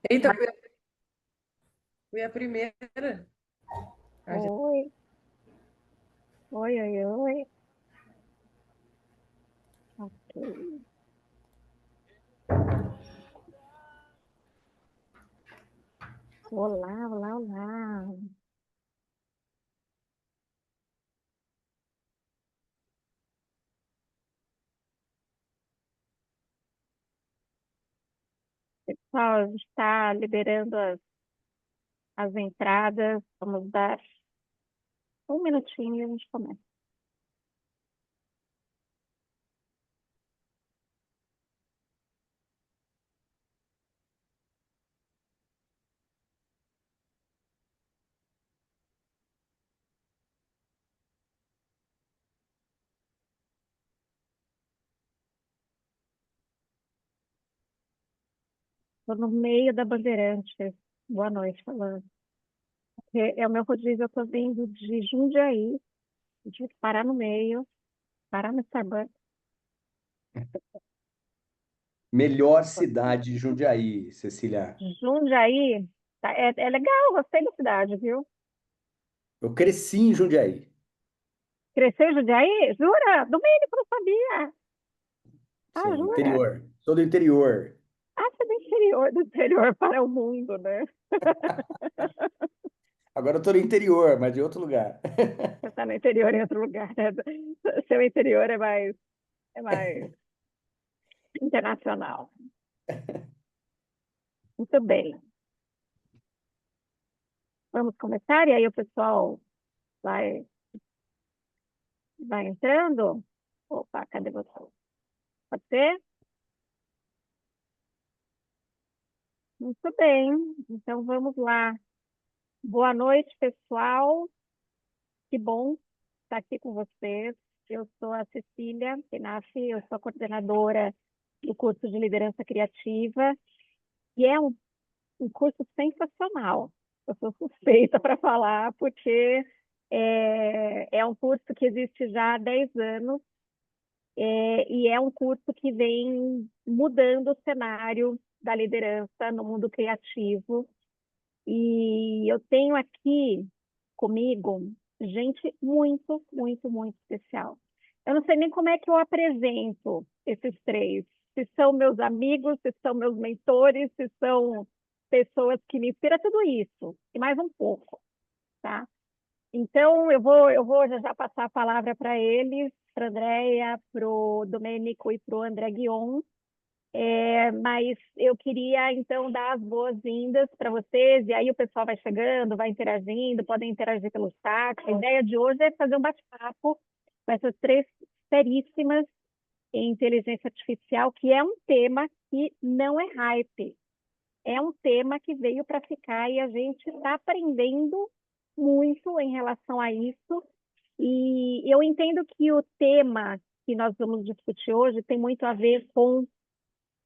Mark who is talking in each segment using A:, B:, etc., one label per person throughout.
A: Eita, fui a primeira. A gente-
B: Oi, oi, oi, oi. Ok. Olá, olá, olá. Pessoal, a gente está liberando as entradas. Vamos dar um minutinho e a gente começa. Estou no meio da Bandeirantes. Boa noite, falando. É o meu rodízio, eu estou vindo de Jundiaí. Eu tive que parar no meio, parar no Starbucks.
C: Melhor cidade de Jundiaí, Cecília.
B: Jundiaí, tá, é legal, gostei da cidade, viu?
C: Eu cresci em Jundiaí.
B: Cresceu em Jundiaí? Jura? Domênico, não sabia. Ah,
C: Sim,
B: jura?
C: interior. Sou do interior.
B: Ah, você é do interior para o mundo, né?
C: Agora eu tô no interior, mas de outro lugar.
B: Você está no interior em outro lugar, né? Seu interior é mais internacional. Muito bem. Vamos começar? E aí o pessoal vai entrando? Opa, cadê você? Pode ser? Muito bem. Então vamos lá. Boa noite, pessoal. Que bom estar aqui com vocês. Eu sou a Cecília Penaffi, eu sou a coordenadora do curso de liderança criativa, e é um curso sensacional. Eu sou suspeita para falar, porque é um curso que existe já há 10 anos, e é um curso que vem mudando o cenário da liderança no mundo criativo. E eu tenho aqui comigo gente muito, muito, muito especial. Eu não sei nem como é que eu apresento esses três. Se são meus amigos, se são meus mentores, se são pessoas que me inspiram, tudo isso e mais um pouco, tá? Então eu vou já passar a palavra para eles, para a Andréia, para o Domênico e para o André Guion. Mas eu queria, então, dar as boas-vindas para vocês, e aí o pessoal vai chegando, vai interagindo, podem interagir pelo chat. A ideia de hoje é fazer um bate-papo com essas três seríssimas em inteligência artificial, que é um tema que não é hype, é um tema que veio para ficar e a gente está aprendendo muito em relação a isso. E eu entendo que o tema que nós vamos discutir hoje tem muito a ver com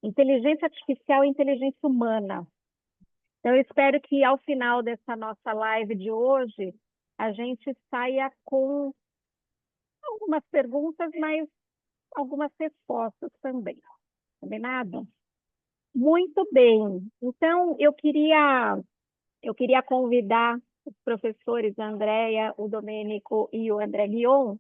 B: inteligência artificial e inteligência humana. Então, eu espero que ao final dessa nossa live de hoje, a gente saia com algumas perguntas, mas algumas respostas também. Combinado? Muito bem. Então, eu queria convidar os professores a Andréia, o Domênico e o André Guion,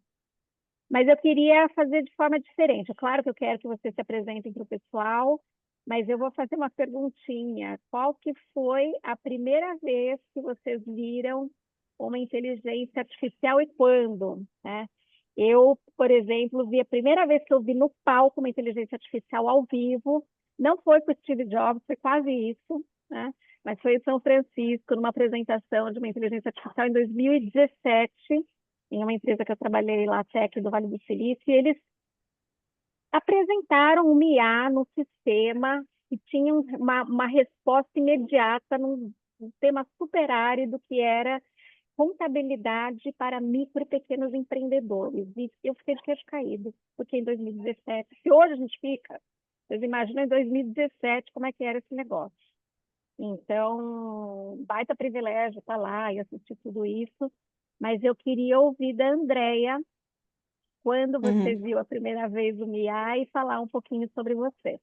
B: mas eu queria fazer de forma diferente. É claro que eu quero que vocês se apresentem para o pessoal, mas eu vou fazer uma perguntinha. Qual que foi a primeira vez que vocês viram uma inteligência artificial e quando, né? Eu, por exemplo, vi a primeira vez que eu vi no palco uma inteligência artificial ao vivo, não foi com o Steve Jobs, foi quase isso, né? Mas foi em São Francisco, numa apresentação de uma inteligência artificial em 2017, em uma empresa que eu trabalhei lá, Tech do Vale do Silício, e eles apresentaram um IA no sistema que tinha uma resposta imediata num tema super árido que era contabilidade para micro e pequenos empreendedores. E eu fiquei de queixo caído, porque em 2017, se hoje a gente fica, vocês imaginam em 2017 como é que era esse negócio. Então, baita privilégio estar lá e assistir tudo isso, mas eu queria ouvir da Andrea quando você
A: Uhum.
B: viu a primeira vez o MIA e falar um pouquinho sobre você.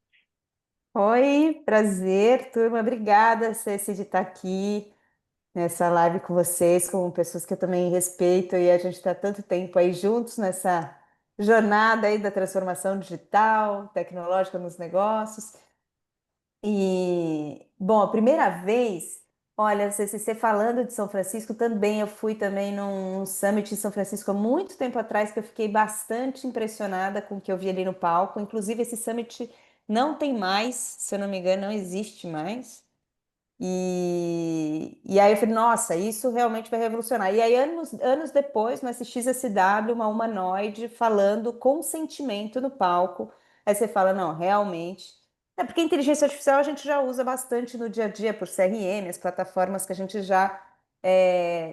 D: Oi, prazer, turma. Obrigada, Ceci, de estar aqui nessa live com vocês, com pessoas que eu também respeito e a gente está tanto tempo aí juntos nessa jornada aí da transformação digital, tecnológica nos negócios. E, bom, a primeira vez, olha, você falando de São Francisco também, eu fui também num summit em São Francisco há muito tempo atrás, que eu fiquei bastante impressionada com o que eu vi ali no palco. Inclusive, esse summit não tem mais, se eu não me engano, não existe mais. E aí eu falei, nossa, isso realmente vai revolucionar. E aí, anos depois, no SXSW, uma humanoide falando com sentimento no palco. Aí você fala, não, realmente. É porque a inteligência artificial a gente já usa bastante no dia a dia por CRM, as plataformas que a gente já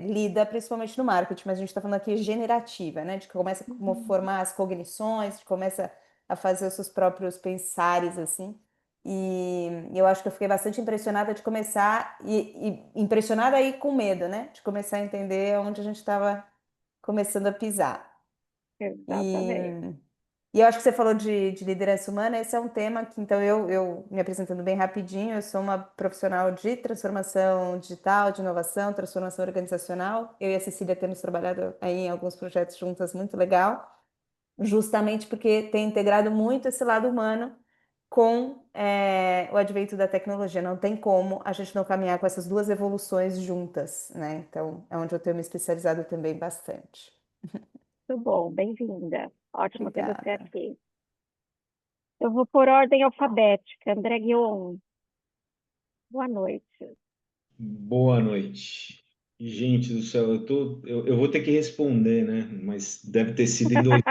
D: lida, principalmente no marketing, mas a gente está falando aqui generativa, né? De que começa a
B: Uhum.
D: formar as cognições, de começa a fazer os seus próprios pensares, assim. E eu acho que eu fiquei bastante impressionada de começar, e impressionada aí com medo, né? De começar a entender onde a gente estava começando a pisar. E,
B: Exatamente.
D: e eu acho que você falou de liderança humana, esse é um tema que, então, eu me apresentando bem rapidinho, eu sou uma profissional de transformação digital, de inovação, transformação organizacional. Eu e a Cecília temos trabalhado aí em alguns projetos juntas, muito legal, justamente porque tem integrado muito esse lado humano com o advento da tecnologia. Não tem como a gente não caminhar com essas duas evoluções juntas, né? Então, é onde eu tenho me especializado também bastante.
B: Muito bom, bem-vinda. Ótimo ter você
D: Obrigada.
B: aqui. Eu vou por ordem alfabética. André Guion, boa noite.
E: Boa noite. Gente do céu, eu vou ter que responder, né? Mas deve ter sido em dois.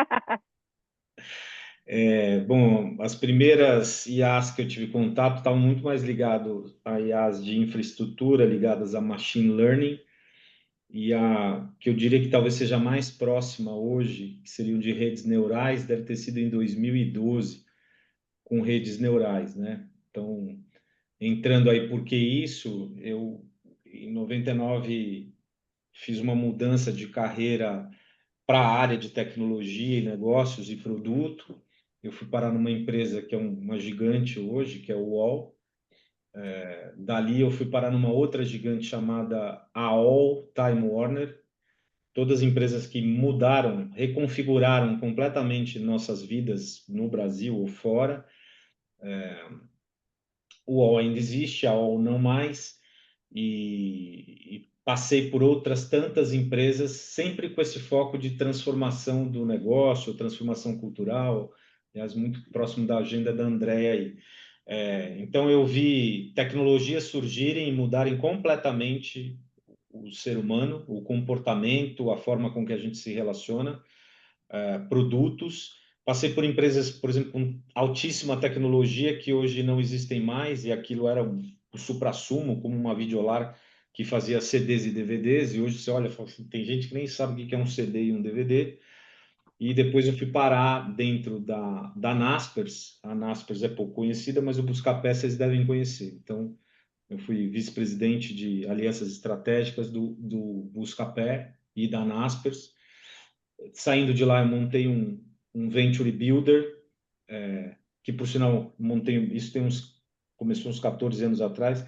E: Bom, as primeiras IAs que eu tive contato estavam muito mais ligados a IAs de infraestrutura, ligadas a machine learning, e a que eu diria que talvez seja mais próxima hoje, que seriam de redes neurais, deve ter sido em 2012, com redes neurais, né? Então, entrando aí, por que isso? Eu, em 99, fiz uma mudança de carreira para a área de tecnologia e negócios e produto. Eu fui parar numa empresa que é uma gigante hoje, que é o UOL. Dali eu fui parar numa outra gigante chamada AOL Time Warner. Todas empresas que mudaram, reconfiguraram completamente nossas vidas no Brasil ou fora. O UOL ainda existe, a UOL não mais, e passei por outras tantas empresas, sempre com esse foco de transformação do negócio, transformação cultural, aliás, muito próximo da agenda da Andrea aí. Então, eu vi tecnologias surgirem e mudarem completamente o ser humano, o comportamento, a forma com que a gente se relaciona, produtos. Passei por empresas, por exemplo, com altíssima tecnologia que hoje não existem mais, e aquilo era o suprassumo, como uma videolar que fazia CDs e DVDs, e hoje você olha e fala assim, tem gente que nem sabe o que é um CD e um DVD. E depois eu fui parar dentro da Naspers. A Naspers é pouco conhecida, mas o Buscapé vocês devem conhecer. Então, eu fui vice-presidente de alianças estratégicas do Buscapé e da Naspers. Saindo de lá, eu montei um Venture Builder, que por sinal montei, isso tem começou uns 14 anos atrás,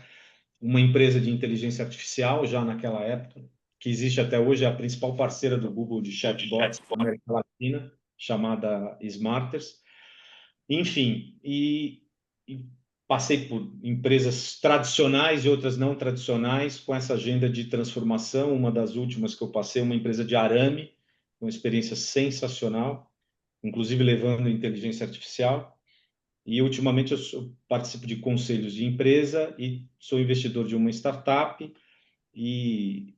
E: uma empresa de inteligência artificial já naquela época, que existe até hoje, é a principal parceira do Google de chatbots da América Latina, chamada Smarters. Enfim, e passei por empresas tradicionais e outras não tradicionais com essa agenda de transformação. Uma das últimas que eu passei, uma empresa de arame, uma experiência sensacional, inclusive levando inteligência artificial. E ultimamente eu participo de conselhos de empresa e sou investidor de uma startup e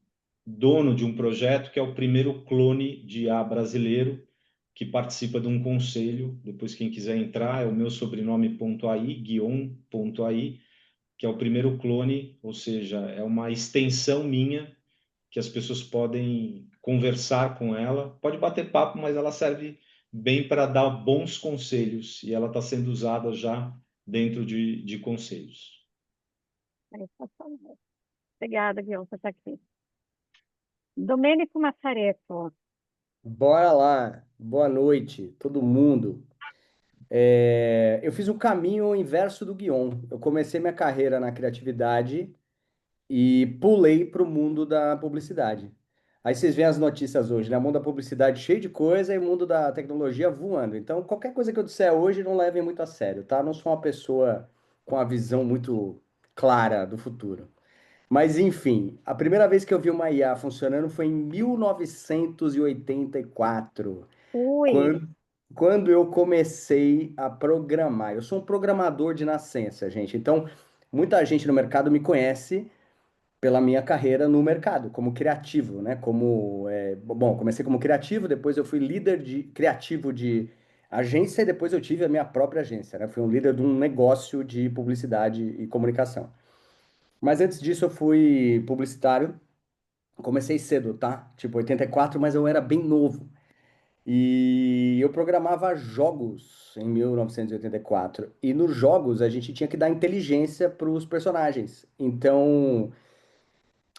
E: dono de um projeto que é o primeiro clone de IA brasileiro que participa de um conselho. Depois, quem quiser entrar, é o meu sobrenome.ai, guion.ai, que é o primeiro clone, ou seja, é uma extensão minha que as pessoas podem conversar com ela. Pode bater papo, mas ela serve bem para dar bons conselhos e ela está sendo usada já dentro de conselhos.
B: Sensacional. Obrigada, Guion, por estar aqui. Domênico Massareto,
C: Bora lá. Boa noite, todo mundo. Eu fiz um caminho inverso do guion. Eu comecei minha carreira na criatividade e pulei para o mundo da publicidade. Aí vocês veem as notícias hoje, né? O mundo da publicidade cheio de coisa e o mundo da tecnologia voando. Então, qualquer coisa que eu disser hoje, não levem muito a sério, tá? Não sou uma pessoa com a visão muito clara do futuro. Mas, enfim, a primeira vez que eu vi uma IA funcionando foi em 1984,
B: Ui,
C: quando, quando eu comecei a programar. Eu sou um programador de nascença, gente. Então, muita gente no mercado me conhece pela minha carreira no mercado, como criativo, né? Bom, comecei como criativo, depois eu fui líder de criativo de agência e depois eu tive a minha própria agência, né? Fui um líder de um negócio de publicidade e comunicação. Mas antes disso eu fui publicitário, comecei cedo, tá? Tipo 84, mas eu era bem novo. E eu programava jogos em 1984. E nos jogos a gente tinha que dar inteligência para os personagens. Então,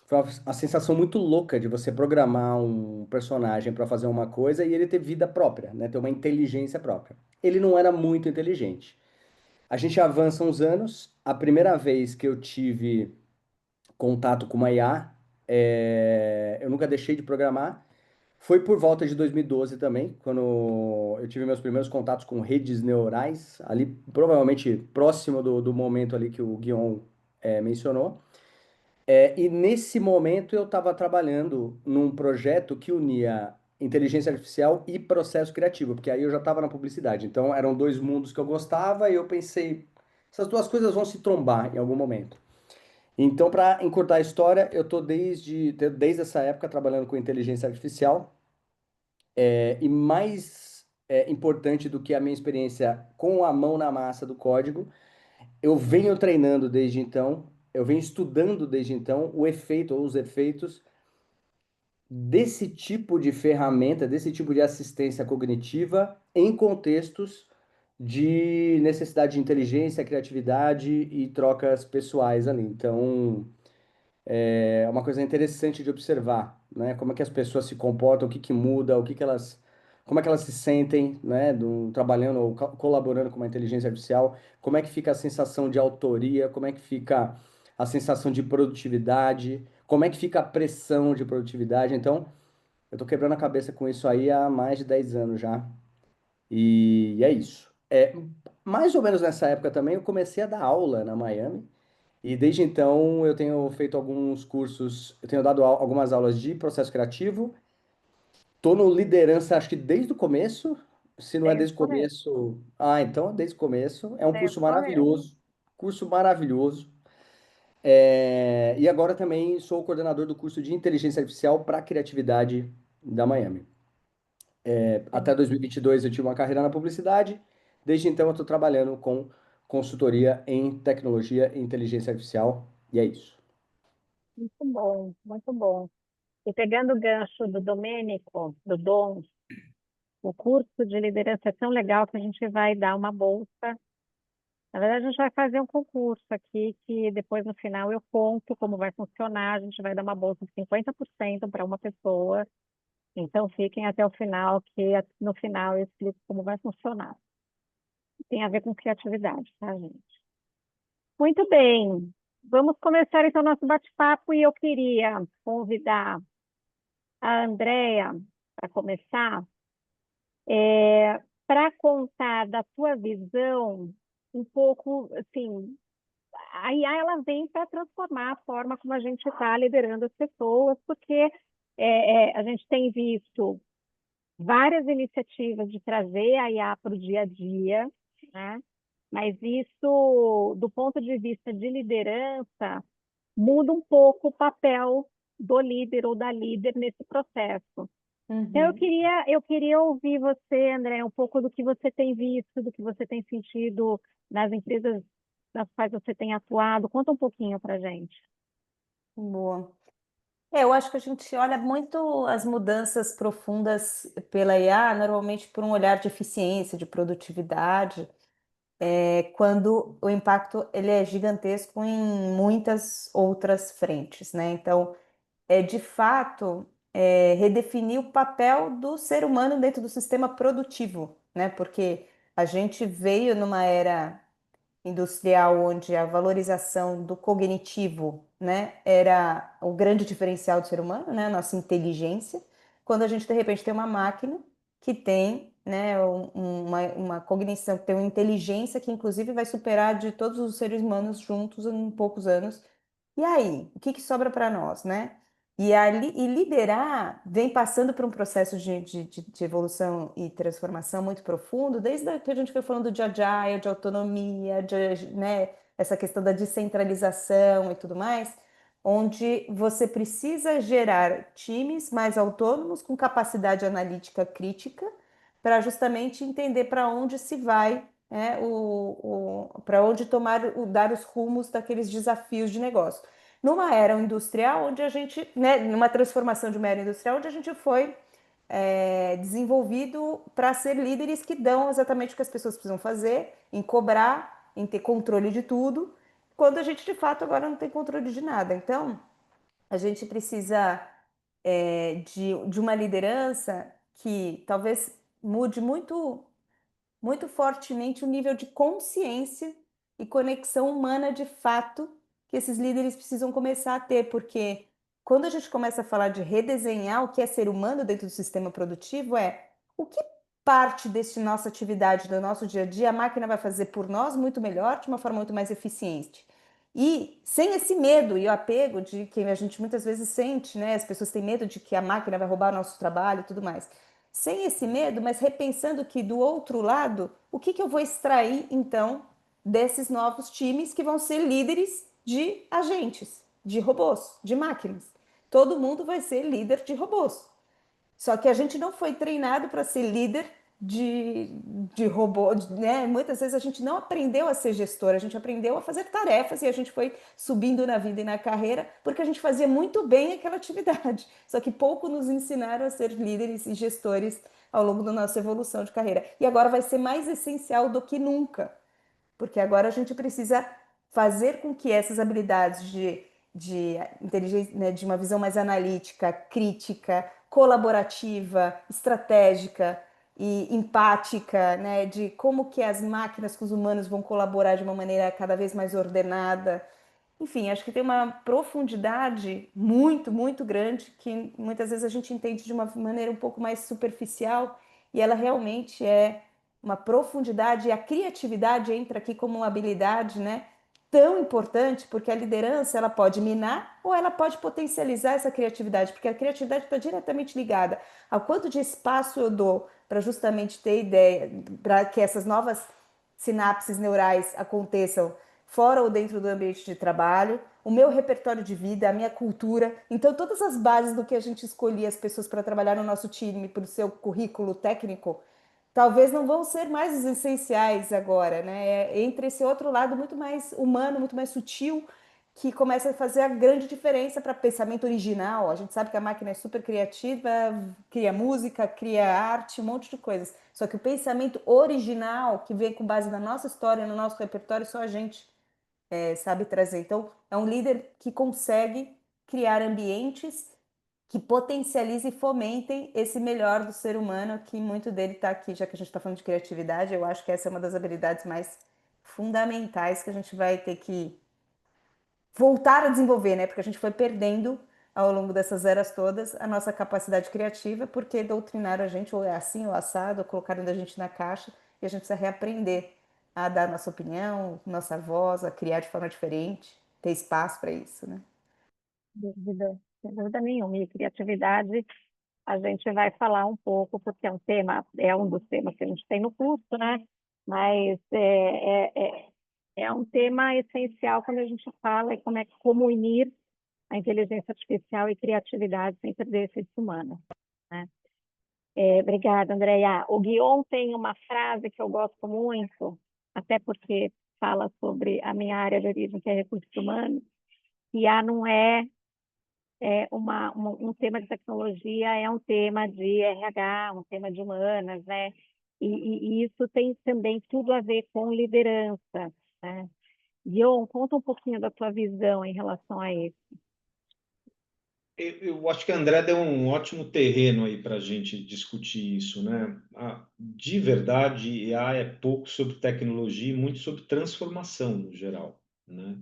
C: foi uma sensação muito louca de você programar um personagem para fazer uma coisa e ele ter vida própria, né? Ter uma inteligência própria. Ele não era muito inteligente. A gente avança uns anos. A primeira vez que eu tive contato com uma IA, eu nunca deixei de programar. Foi por volta de 2012 também, quando eu tive meus primeiros contatos com redes neurais, ali provavelmente próximo do momento ali que o Guion mencionou. E nesse momento eu estava trabalhando num projeto que unia inteligência artificial e processo criativo, porque aí eu já estava na publicidade. Então eram dois mundos que eu gostava e eu pensei, essas duas coisas vão se trombar em algum momento. Então, para encurtar a história, eu estou desde essa época trabalhando com inteligência artificial. E mais importante do que a minha experiência com a mão na massa do código, eu venho treinando desde então, eu venho estudando desde então o efeito ou os efeitos desse tipo de ferramenta, desse tipo de assistência cognitiva em contextos de necessidade de inteligência, criatividade e trocas pessoais ali. Então, é uma coisa interessante de observar, né? Como é que as pessoas se comportam, o que que muda, como é que elas se sentem, né? Trabalhando ou colaborando com uma inteligência artificial, como é que fica a sensação de autoria, como é que fica a sensação de produtividade, como é que fica a pressão de produtividade. Então, eu tô quebrando a cabeça com isso aí há mais de 10 anos já. E é isso. Mais ou menos nessa época também eu comecei a dar aula na Miami. E desde então eu tenho feito alguns cursos, eu tenho dado algumas aulas de processo criativo. Tô no liderança, acho que desde o começo. Se não é
B: desde
C: desde
B: o
C: o
B: começo,
C: começo, então é desde o começo. É um
B: desde
C: curso
B: o começo.
C: maravilhoso, curso maravilhoso. E agora também sou o coordenador do curso de inteligência artificial para criatividade da Miami. Até
B: Sim,
C: 2022 eu tive uma carreira na publicidade. Desde então eu estou trabalhando com consultoria em tecnologia e inteligência artificial. E é isso.
B: muito bom, muito bom. E pegando o gancho do Domênico, do Dom, o curso de liderança é tão legal que a gente vai dar uma bolsa. Na verdade, a gente vai fazer um concurso aqui que depois no final eu conto como vai funcionar. A gente vai dar uma bolsa de 50% para uma pessoa. Então fiquem até o final, que no final eu explico como vai funcionar. Tem a ver com criatividade, tá, gente? Muito bem. Vamos começar então nosso bate-papo e eu queria convidar a Andrea para começar, para contar da sua visão um pouco, assim, a IA ela vem para transformar a forma como a gente está liderando as pessoas, porque a gente tem visto várias iniciativas de trazer a IA para o dia a dia, né? Mas isso, do ponto de vista de liderança, muda um pouco o papel do líder ou da líder nesse processo. Então,
D: Uhum.
B: eu queria ouvir você, André, um pouco do que você tem visto, do que você tem sentido nas empresas nas quais você tem atuado. Conta um pouquinho para gente.
D: Boa. Eu acho que a gente olha muito as mudanças profundas pela IA, normalmente por um olhar de eficiência, de produtividade, quando o impacto ele é gigantesco em muitas outras frentes, né? Então, de fato redefinir o papel do ser humano dentro do sistema produtivo, né? Porque A gente veio numa era industrial onde a valorização do cognitivo, né, era o grande diferencial do ser humano, né, a nossa inteligência, quando a gente de repente tem uma máquina que tem, né, uma cognição, que tem uma inteligência que inclusive vai superar de todos os seres humanos juntos em poucos anos. E aí, o que que sobra para nós, né? E liderar vem passando por um processo de evolução e transformação muito profundo, desde que a gente foi falando de agile, de autonomia, né, essa questão da descentralização e tudo mais, onde você precisa gerar times mais autônomos, com capacidade analítica crítica, para justamente entender para onde se vai, né, para onde dar os rumos daqueles desafios de negócio numa era industrial onde a gente, né, numa transformação de uma era industrial onde a gente foi desenvolvido para ser líderes que dão exatamente o que as pessoas precisam fazer, em cobrar, em ter controle de tudo, quando a gente de fato agora não tem controle de nada. Então, a gente precisa de uma liderança que talvez mude muito fortemente o nível de consciência e conexão humana de fato que esses líderes precisam começar a ter, porque quando a gente começa a falar de redesenhar o que é ser humano dentro do sistema produtivo, o que parte dessa nossa atividade, do nosso dia a dia, a máquina vai fazer por nós muito melhor, de uma forma muito mais eficiente. E sem esse medo e o apego de que a gente muitas vezes sente, né? As pessoas têm medo de que a máquina vai roubar o nosso trabalho e tudo mais sem esse medo, mas repensando que do outro lado, o que que eu vou extrair então desses novos times que vão ser líderes de agentes, de robôs, de máquinas. Todo mundo vai ser líder de robôs. Só que a gente não foi treinado para ser líder de, de robô, né? Muitas vezes a gente não aprendeu a ser gestor, a gente aprendeu a fazer tarefas e a gente foi subindo na vida e na carreira porque a gente fazia muito bem aquela atividade. Só que pouco nos ensinaram a ser líderes e gestores ao longo da nossa evolução de carreira. E agora vai ser mais essencial do que nunca, porque agora a gente precisa fazer com que essas habilidades de inteligência, né, de uma visão mais analítica, crítica, colaborativa, estratégica e empática, né, de como que as máquinas com os humanos vão colaborar de uma maneira cada vez mais ordenada. Enfim, acho que tem uma profundidade muito, muito grande que muitas vezes a gente entende de uma maneira um pouco mais superficial e ela realmente é uma profundidade e a criatividade entra aqui como uma habilidade, né? Tão importante, porque a liderança ela pode minar ou ela pode potencializar essa criatividade, porque a criatividade está diretamente ligada ao quanto de espaço eu dou para justamente ter ideia, para que essas novas sinapses neurais aconteçam fora ou dentro do ambiente de trabalho, o meu repertório de vida, a minha cultura. Então, todas as bases do que a gente escolhia as pessoas para trabalhar no nosso time, para o seu currículo técnico, talvez não vão ser mais os essenciais agora, né? Entre esse outro lado muito mais humano, muito mais sutil, que começa a fazer a grande diferença para pensamento original. A gente sabe que a máquina é super criativa, cria música, cria arte, um monte de coisas. Só que o pensamento original, que vem com base na nossa história, no nosso repertório, só a gente sabe trazer. Então, é um líder que consegue criar ambientes que potencializem e fomentem esse melhor do ser humano, que muito dele está aqui, já que a gente está falando de criatividade, eu acho que essa é uma das habilidades mais fundamentais que a gente vai ter que voltar a desenvolver, né? Porque a gente foi perdendo ao longo dessas eras todas a nossa capacidade criativa, porque doutrinaram a gente, ou é assim, ou assado, ou colocaram a gente na caixa, e a gente precisa reaprender a dar nossa opinião, nossa voz, a criar de forma diferente, ter espaço para isso, né?
B: Dúvida, sem dúvida nenhuma. E criatividade, a gente vai falar um pouco, porque é um tema, é um dos temas que a gente tem no curso, né? Mas é um tema essencial quando a gente fala como unir a inteligência artificial e criatividade sem perder a essência humana, né? Obrigada, Andréia. O Guion tem uma frase que eu gosto muito, até porque fala sobre a minha área de origem, que é recursos humanos, que a não um tema de tecnologia, é um tema de RH, um tema de humanas, né? E isso tem também tudo a ver com liderança, né? Guion, conta um pouquinho da tua visão em relação a isso.
E: Eu acho que a André deu um ótimo terreno aí para a gente discutir isso, né? De verdade, IA é pouco sobre tecnologia e muito sobre transformação no geral, né?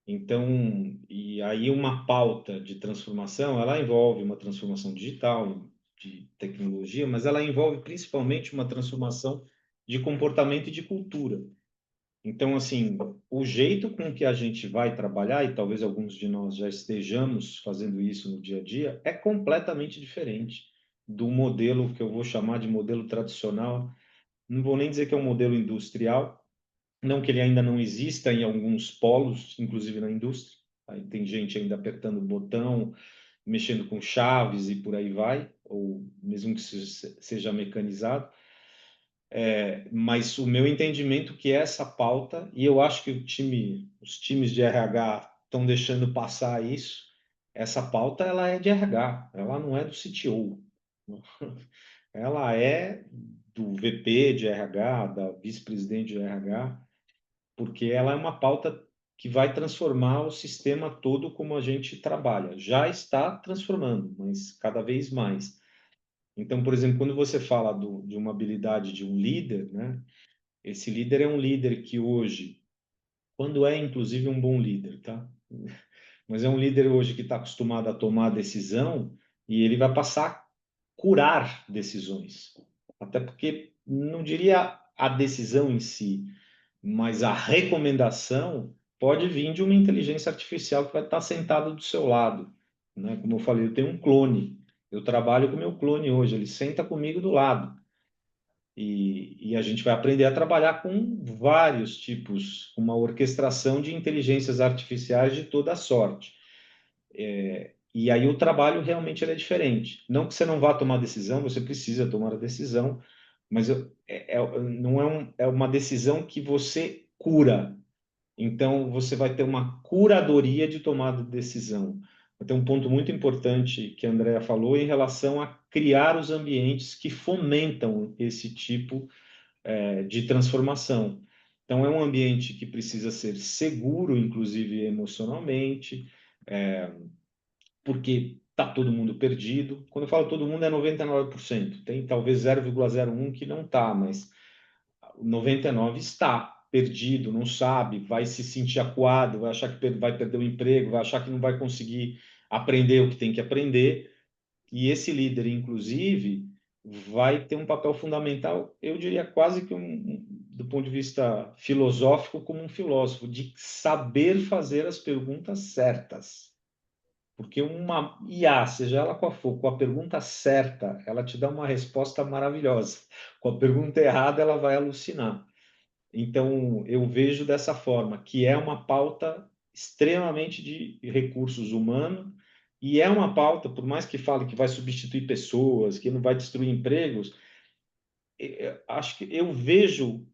E: Então, e aí uma pauta de transformação, ela envolve uma transformação digital, de tecnologia, mas ela envolve principalmente uma transformação de comportamento e de cultura. Então, assim, o jeito com que a gente vai trabalhar, e talvez alguns de nós já estejamos fazendo isso no dia a dia, é completamente diferente do modelo que eu vou chamar de modelo tradicional. Não vou nem dizer que é um modelo industrial, não que ele ainda não exista em alguns polos, inclusive na indústria. Aí tem gente ainda apertando o botão, mexendo com chaves e por aí vai, ou mesmo que seja mecanizado. Mas o meu entendimento que é essa pauta, e eu acho que os times de RH estão deixando passar isso, essa pauta ela é de RH, ela não é do CTO. Ela é do VP de RH, da vice-presidente de RH, porque ela é uma pauta que vai transformar o sistema todo como a gente trabalha. Já está transformando, mas cada vez mais. Então, por exemplo, quando você fala de uma habilidade de um líder, né? Esse líder é um líder que hoje, quando é inclusive um bom líder, tá? Mas é um líder hoje que está acostumado a tomar decisão e ele vai passar a curar decisões. Até porque, não diria a decisão em si, mas a recomendação pode vir de uma inteligência artificial que vai estar sentada do seu lado, né? Como eu falei, eu tenho um clone. Eu trabalho com o meu clone hoje, ele senta comigo do lado. E a gente vai aprender a trabalhar com vários tipos, uma orquestração de inteligências artificiais de toda sorte. E aí o trabalho realmente ele é diferente. Não que você não vá tomar decisão, você precisa tomar a decisão, mas não é, é uma decisão que você cura. Então, você vai ter uma curadoria de tomada de decisão. Vai ter um ponto muito importante que a Andrea falou em relação a criar os ambientes que fomentam esse tipo de transformação. Então, é um ambiente que precisa ser seguro, inclusive emocionalmente, porque está todo mundo perdido. Quando eu falo todo mundo, é 99%. Tem talvez 0,01 que não está, mas 99 está perdido, não sabe, vai se sentir acuado, vai achar que vai perder o emprego, vai achar que não vai conseguir aprender o que tem que aprender. E esse líder, inclusive, vai ter um papel fundamental, eu diria quase que do ponto de vista filosófico, como um filósofo, de saber fazer as perguntas certas. Porque uma IA, seja ela qual for, com a pergunta certa, ela te dá uma resposta maravilhosa. Com a pergunta errada, ela vai alucinar. Então, eu vejo dessa forma, que é uma pauta extremamente de recursos humanos, e é uma pauta, por mais que fale que vai substituir pessoas, que não vai destruir empregos, acho que eu vejo,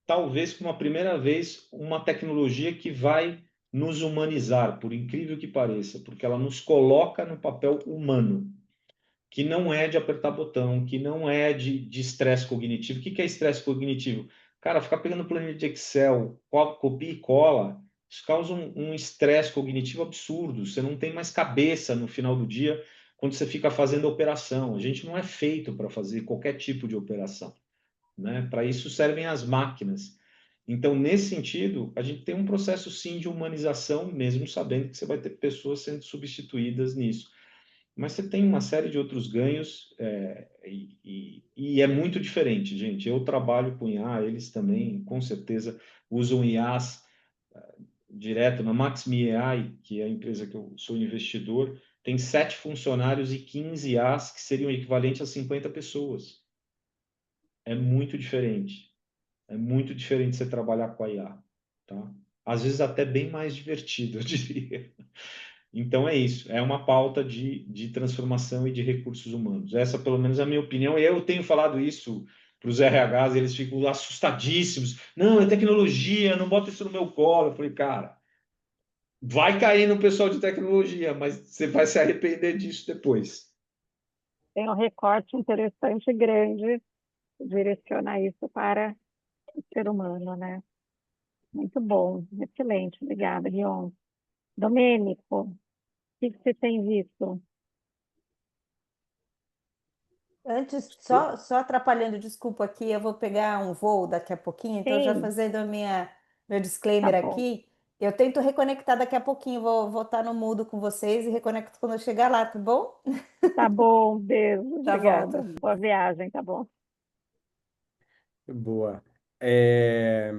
E: talvez como a primeira vez, uma tecnologia que vai nos humanizar, por incrível que pareça, porque ela nos coloca no papel humano, que não é de apertar botão, que não é de estresse cognitivo. O que é estresse cognitivo? Cara, ficar pegando planilha de Excel, copia e cola, isso causa um estresse cognitivo absurdo. Você não tem mais cabeça no final do dia quando você fica fazendo operação. A gente não é feito para fazer qualquer tipo de operação, né? Para isso servem as máquinas. Então, nesse sentido, a gente tem um processo sim de humanização, mesmo sabendo que você vai ter pessoas sendo substituídas nisso. Mas você tem uma série de outros ganhos e é muito diferente, gente. Eu trabalho com IA, eles também, com certeza, usam IAs direto. Na Maxmi AI, que é a empresa que eu sou investidor, tem 7 funcionários e 15 IAs, que seriam equivalentes a 50 pessoas. É muito diferente. É muito diferente você trabalhar com a IA, tá? Às vezes até bem mais divertido, eu diria. Então é isso, é uma pauta de transformação e de recursos humanos. Essa, pelo menos, é a minha opinião. E eu tenho falado isso para os RHs, eles ficam assustadíssimos. Não, é tecnologia, não bota isso no meu colo. Eu falei, cara, vai cair no pessoal de tecnologia, mas você vai se arrepender disso depois.
B: Tem um recorte interessante, grande, direciona isso para o ser humano, né? Muito bom, excelente, obrigada, Guion. Domênico, que você tem visto?
D: Antes, só atrapalhando, desculpa aqui, eu vou pegar um voo daqui a pouquinho, então já
B: Sim,
D: fazendo meu
B: tá
D: disclaimer
B: bom.
D: aqui, eu tento reconectar daqui a pouquinho, vou estar no mudo com vocês e reconecto quando eu chegar lá, tá bom?
B: Tá bom, beijo,
D: Já
B: obrigada.
D: volto.
B: Boa viagem, tá bom.
C: Boa. É,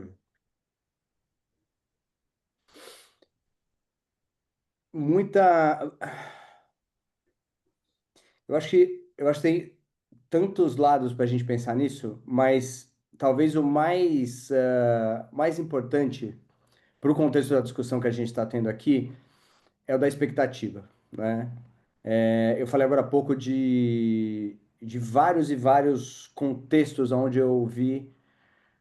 C: muita. Eu acho que tem tantos lados para a gente pensar nisso, mas talvez o mais importante para o contexto da discussão que a gente está tendo aqui é o da expectativa, né? Eu falei agora há pouco de vários e vários contextos onde eu vi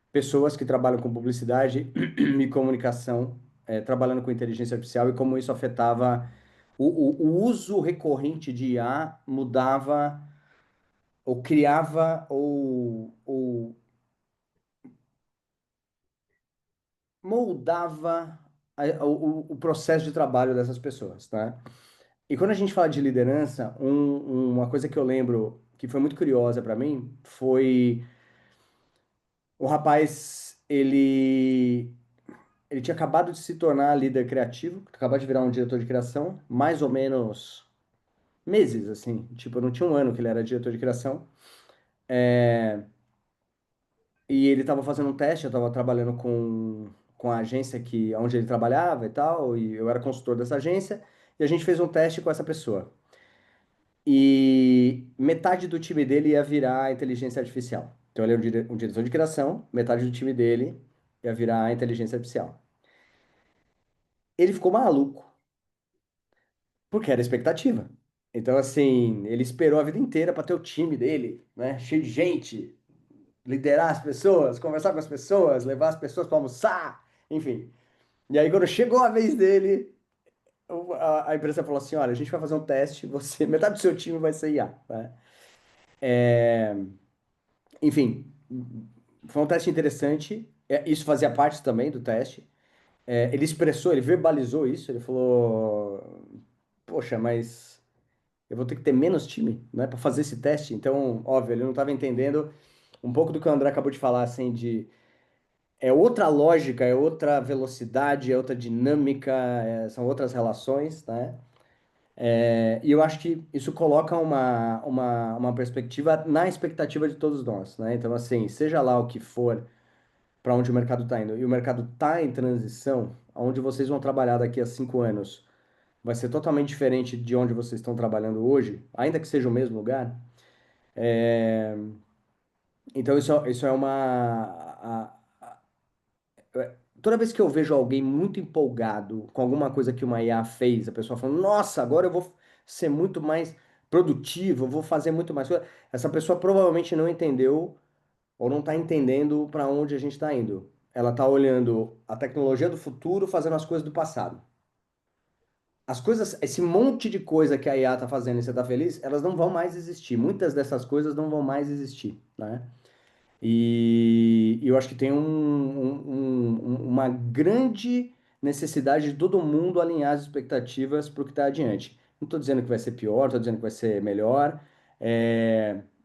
C: pessoas que trabalham com publicidade e comunicação, trabalhando com inteligência artificial e como isso afetava o uso recorrente de IA mudava ou criava ou moldava o processo de trabalho dessas pessoas, tá? E quando a gente fala de liderança, uma coisa que eu lembro que foi muito curiosa para mim foi o rapaz, ele tinha acabado de se tornar líder criativo, acabado de virar um diretor de criação, mais ou menos meses, assim, tipo, não tinha um ano que ele era diretor de criação. E ele estava fazendo um teste, eu estava trabalhando com a agência onde ele trabalhava e tal, e eu era consultor dessa agência, e a gente fez um teste com essa pessoa. E metade do time dele ia virar inteligência artificial. Então ele é um diretor de criação, metade do time dele ia virar inteligência artificial. Ele ficou maluco, porque era expectativa. Então, assim, ele esperou a vida inteira para ter o time dele, né? Cheio de gente, liderar as pessoas, conversar com as pessoas, levar as pessoas para almoçar, enfim. E aí, quando chegou a vez dele, a empresa falou assim: olha, a gente vai fazer um teste, você, metade do seu time vai ser IA, né? Enfim, foi um teste interessante. Isso fazia parte também do teste. Ele expressou, ele verbalizou isso. Ele falou: poxa, mas eu vou ter que ter menos time, né, para fazer esse teste. Então, óbvio, ele não estava entendendo um pouco do que o André acabou de falar, assim, de é outra lógica, é outra velocidade, é outra dinâmica, são outras relações, né? E eu acho que isso coloca uma perspectiva na expectativa de todos nós, né? Então, assim, seja lá o que for para onde o mercado está indo, e o mercado está em transição, onde vocês vão trabalhar daqui a 5 anos vai ser totalmente diferente de onde vocês estão trabalhando hoje, ainda que seja o mesmo lugar. Então, isso é toda vez que eu vejo alguém muito empolgado com alguma coisa que uma IA fez, a pessoa falando, nossa, agora eu vou ser muito mais produtivo, eu vou fazer muito mais coisa. Essa pessoa provavelmente não entendeu ou não está entendendo para onde a gente está indo. Ela está olhando a tecnologia do futuro fazendo as coisas do passado. As coisas, esse monte de coisa que a IA está fazendo e você está feliz, elas não vão mais existir. Muitas dessas coisas não vão mais existir, né? E eu acho que tem uma grande necessidade de todo mundo alinhar as expectativas para o que está adiante. Não estou dizendo que vai ser pior, estou dizendo que vai ser melhor.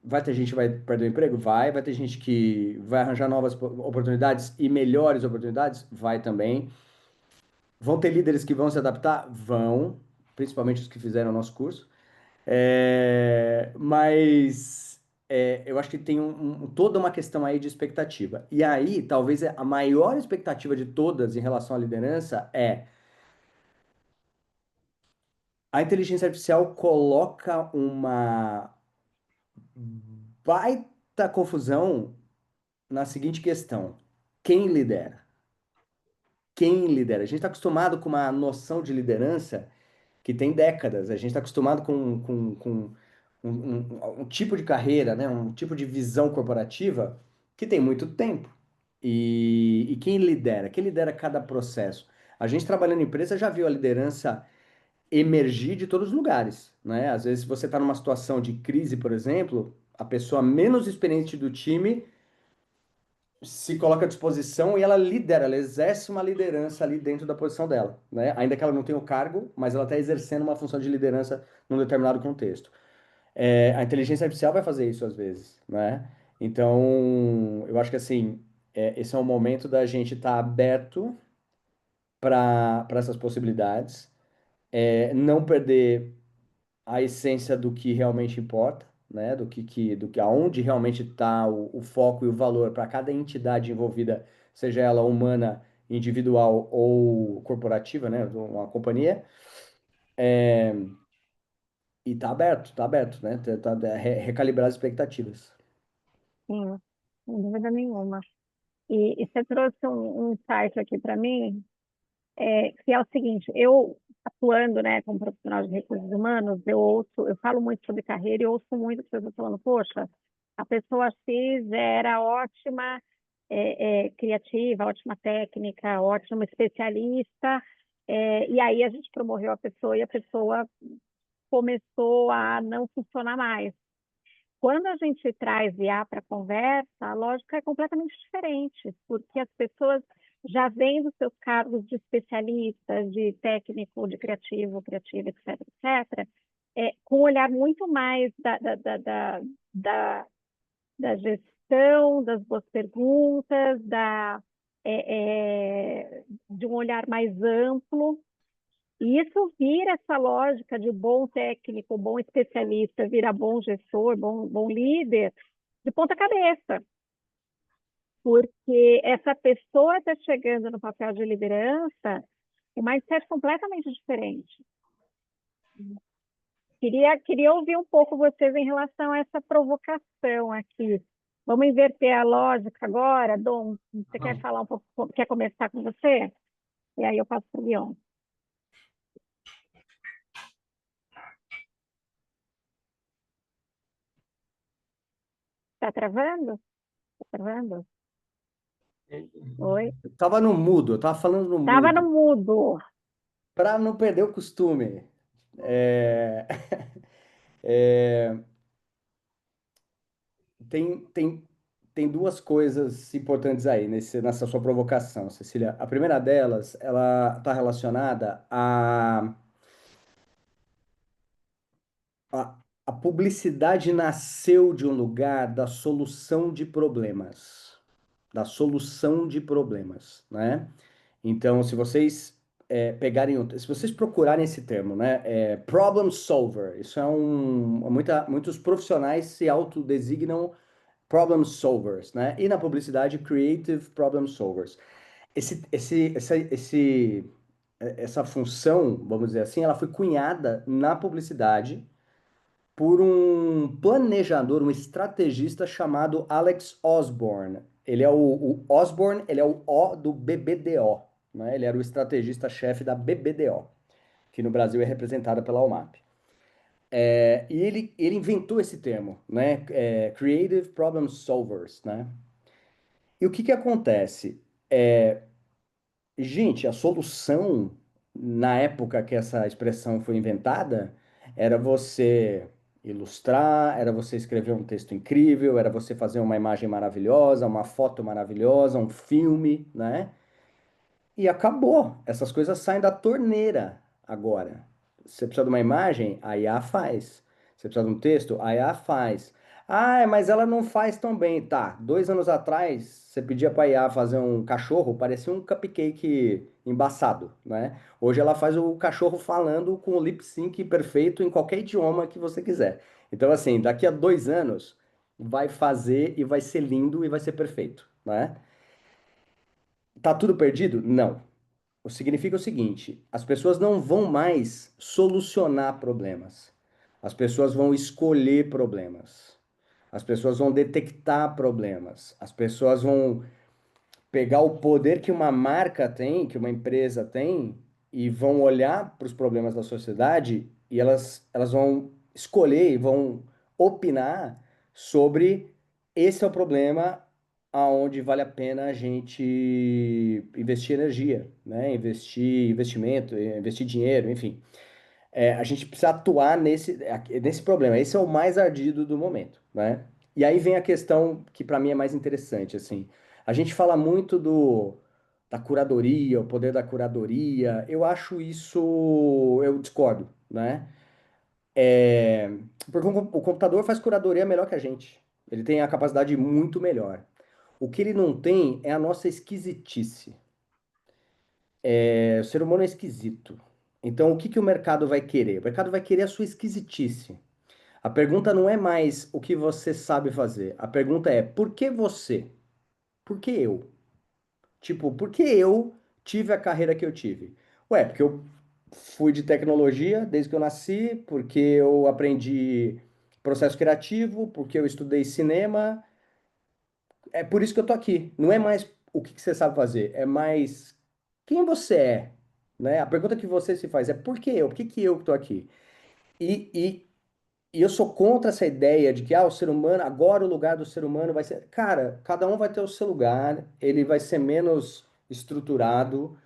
C: Vai ter gente que vai perder o emprego? Vai ter gente que vai arranjar novas oportunidades e melhores oportunidades? Vai também. Vão ter líderes que vão se adaptar? Vão, principalmente os que fizeram o nosso curso. Mas eu acho que tem toda uma questão aí de expectativa. E aí, talvez a maior expectativa de todas em relação à liderança é a inteligência artificial coloca uma baita confusão na seguinte questão: quem lidera? Quem lidera? A gente está acostumado com uma noção de liderança que tem décadas. A gente está acostumado com um tipo de carreira, né? Um tipo de visão corporativa que tem muito tempo. E quem lidera? Quem lidera cada processo? A gente trabalhando em empresa já viu a liderança emergir de todos os lugares, né? Às vezes você está numa situação de crise, por exemplo, a pessoa menos experiente do time se coloca à disposição e ela lidera, ela exerce uma liderança ali dentro da posição dela, né? Ainda que ela não tenha o cargo, mas ela está exercendo uma função de liderança num determinado contexto. A inteligência artificial vai fazer isso às vezes, né? Então, eu acho que assim, esse é um momento da gente estar aberto para essas possibilidades, não perder a essência do que realmente importa, né? Do que aonde realmente está o foco e o valor para cada entidade envolvida, seja ela humana, individual ou corporativa, né? Uma companhia. E tá aberto, né? Recalibrar as expectativas.
B: Sim, sem dúvida nenhuma. E você trouxe um insight aqui para mim, que é o seguinte: eu atuando, né, como profissional de recursos humanos, eu falo muito sobre carreira e ouço muito as pessoas falando, poxa, a pessoa X era ótima, criativa, ótima técnica, ótima especialista, e aí a gente promoveu a pessoa e a pessoa começou a não funcionar mais. Quando a gente traz IA para a conversa, a lógica é completamente diferente, porque as pessoas já vêm dos seus cargos de especialista, de técnico, de criativo, criativa, etc., etc., com um olhar muito mais da, da gestão, das boas perguntas, de um olhar mais amplo. E isso vira essa lógica de bom técnico, bom especialista, vira bom gestor, bom líder, de ponta cabeça, porque essa pessoa está chegando no papel de liderança, um mindset completamente diferente. Queria ouvir um pouco vocês em relação a essa provocação aqui. Vamos inverter a lógica agora? Dom, você quer falar um pouco, quer começar com você? E aí eu passo para o Leon. Está travando? Está travando? Oi?
C: Eu tava no mudo, eu tava falando no
B: Estava no
C: mudo,
B: mudo.
C: para não perder o costume. É, é, tem, tem, tem duas coisas importantes aí nessa sua provocação, Cecília. A primeira delas, ela está relacionada a publicidade nasceu de um lugar da solução de problemas, né? Então, se vocês pegarem, se vocês procurarem esse termo, né, problem solver, isso muitos profissionais se autodesignam problem solvers, né? E na publicidade, creative problem solvers. Essa função, vamos dizer assim, ela foi cunhada na publicidade por um planejador, um estrategista chamado Alex Osborne. O Osborne, ele é o O do BBDO, né? Ele era o estrategista-chefe da BBDO, que no Brasil é representada pela OMAP. E ele inventou esse termo, né? Creative Problem Solvers, né? E o que que acontece? Gente, a solução, na época que essa expressão foi inventada, era você ilustrar, era você escrever um texto incrível, era você fazer uma imagem maravilhosa, uma foto maravilhosa, um filme, né? E acabou. Essas coisas saem da torneira agora. Você precisa de uma imagem? A IA faz. Você precisa de um texto? A IA faz. Ah, mas ela não faz tão bem. Tá, 2 anos atrás, você pedia para a IA fazer um cachorro, parecia um cupcake embaçado, né? Hoje ela faz o cachorro falando com o lip sync perfeito em qualquer idioma que você quiser. Então, assim, daqui a 2 anos, vai fazer e vai ser lindo e vai ser perfeito, né? Tá tudo perdido? Não. Significa o seguinte: as pessoas não vão mais solucionar problemas. As pessoas vão escolher problemas. As pessoas vão detectar problemas. As pessoas vão pegar o poder que uma marca tem, que uma empresa tem, e vão olhar para os problemas da sociedade e elas vão escolher e vão opinar sobre esse é o problema aonde vale a pena a gente investir energia, né? Investir dinheiro, enfim. A gente precisa atuar nesse problema. Esse é o mais ardido do momento, né? E aí vem a questão que para mim é mais interessante, assim. A gente fala muito da curadoria, o poder da curadoria. Eu acho isso, eu discordo, né? É, porque o computador faz curadoria melhor que a gente. Ele tem a capacidade muito melhor. O que ele não tem é a nossa esquisitice. O ser humano é esquisito. Então, o que que o mercado vai querer? O mercado vai querer a sua esquisitice. A pergunta não é mais o que você sabe fazer. A pergunta é por que você? Por que eu? Tipo, por que eu tive a carreira que eu tive? Ué, porque eu fui de tecnologia desde que eu nasci, porque eu aprendi processo criativo, porque eu estudei cinema. É por isso que eu tô aqui. Não é mais o que que você sabe fazer, é mais quem você é, né? A pergunta que você se faz é por que eu? Por que que eu tô aqui? E, e, e eu sou contra essa ideia de que o ser humano, agora o lugar do ser humano vai ser. Cara, cada um vai ter o seu lugar, ele vai ser menos estruturado.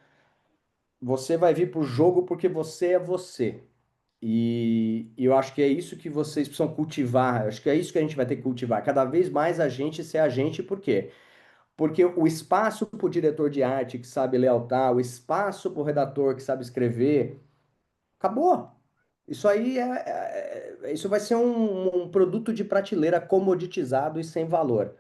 C: Você vai vir pro jogo porque você é você. E eu acho que é isso que vocês precisam cultivar. Eu acho que é isso que a gente vai ter que cultivar. Cada vez mais a gente ser a gente, por quê? Porque o espaço para o diretor de arte que sabe lealtar, o espaço para o redator que sabe escrever, acabou. Isso aí isso vai ser um produto de prateleira comoditizado e sem valor.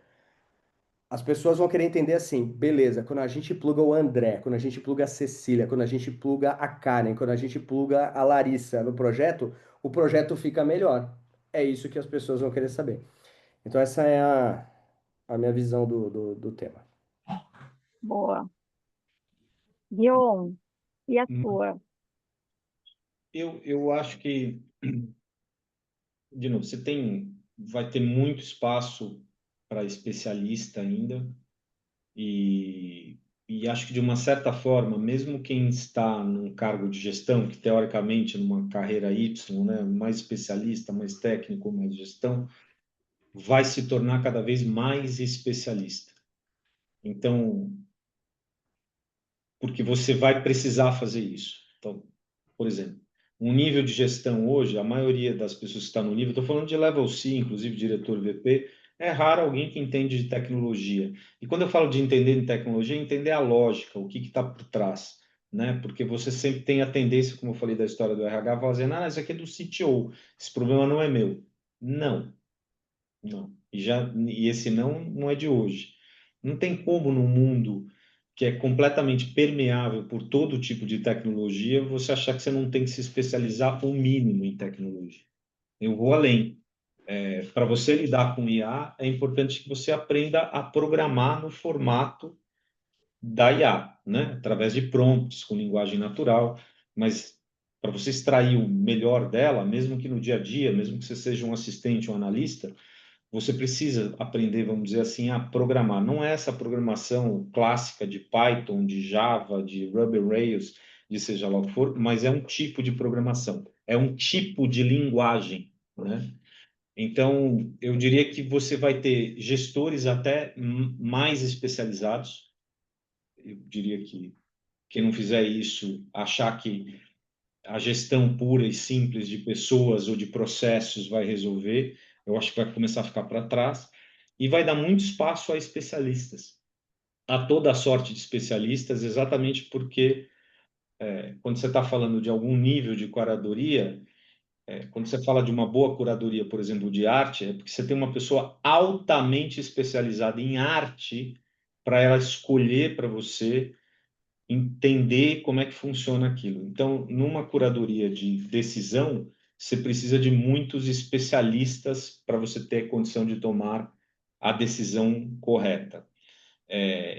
C: As pessoas vão querer entender assim, beleza, quando a gente pluga o André, quando a gente pluga a Cecília, quando a gente pluga a Karen, quando a gente pluga a Larissa no projeto, o projeto fica melhor. É isso que as pessoas vão querer saber. Então essa é a minha visão do tema.
B: Boa. Guion, e a sua?
E: Eu acho que, de novo, vai ter muito espaço para especialista ainda, e, e acho que de uma certa forma, mesmo quem está num cargo de gestão, que teoricamente numa carreira Y, né, mais especialista, mais técnico, mais gestão, vai se tornar cada vez mais especialista. Então, porque você vai precisar fazer isso. Então, por exemplo, um nível de gestão hoje, a maioria das pessoas que está no nível, estou falando de level C, inclusive diretor VP, é raro alguém que entende de tecnologia. E quando eu falo de entender de tecnologia, é entender a lógica, o que está por trás, né? Porque você sempre tem a tendência, como eu falei da história do RH, fazendo, isso aqui é do CTO, esse problema não é meu. Não, não. E esse não é de hoje. Não tem como no mundo que é completamente permeável por todo tipo de tecnologia, você achar que você não tem que se especializar o mínimo em tecnologia. Eu vou além. Para você lidar com IA, é importante que você aprenda a programar no formato da IA, né? Através de prompts, com linguagem natural, mas para você extrair o melhor dela, mesmo que no dia a dia, mesmo que você seja um assistente, um analista, você precisa aprender, vamos dizer assim, a programar. Não é essa programação clássica de Python, de Java, de Ruby Rails, de seja lá o que for, mas é um tipo de programação, é um tipo de linguagem, né? Então, eu diria que você vai ter gestores até mais especializados. Eu diria que quem não fizer isso, achar que a gestão pura e simples de pessoas ou de processos vai resolver, eu acho que vai começar a ficar para trás e vai dar muito espaço a especialistas, a toda a sorte de especialistas, exatamente porque quando você está falando de algum nível de curadoria, quando você fala de uma boa curadoria, por exemplo, de arte, é porque você tem uma pessoa altamente especializada em arte para ela escolher para você entender como é que funciona aquilo. Então, numa curadoria de decisão, você precisa de muitos especialistas para você ter condição de tomar a decisão correta.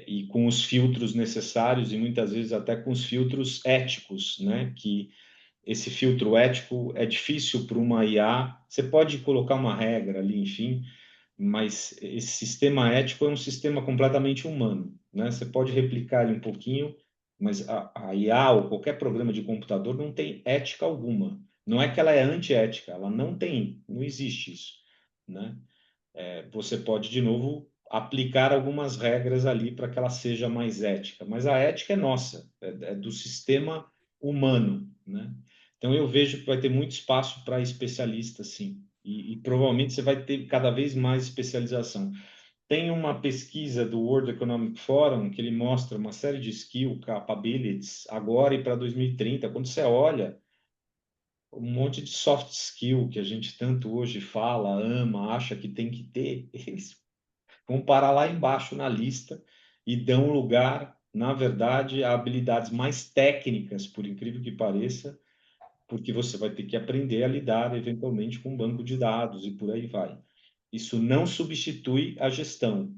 E: E com os filtros necessários e muitas vezes até com os filtros éticos, né? Que esse filtro ético é difícil para uma IA. Você pode colocar uma regra ali, enfim, mas esse sistema ético é um sistema completamente humano, né? Você pode replicar ele um pouquinho, mas a IA ou qualquer programa de computador não tem ética alguma. Não é que ela é antiética, ela não tem, não existe isso, né? Você pode, de novo, aplicar algumas regras ali para que ela seja mais ética, mas a ética é nossa, é do sistema humano, né? Então eu vejo que vai ter muito espaço para especialistas, sim, e provavelmente você vai ter cada vez mais especialização. Tem uma pesquisa do World Economic Forum que ele mostra uma série de skill capabilities agora e para 2030. Quando você olha um monte de soft skill que a gente tanto hoje fala, ama, acha que tem que ter, eles vão parar lá embaixo na lista e dão lugar, na verdade, a habilidades mais técnicas, por incrível que pareça, porque você vai ter que aprender a lidar eventualmente com um banco de dados e por aí vai. Isso não substitui a gestão,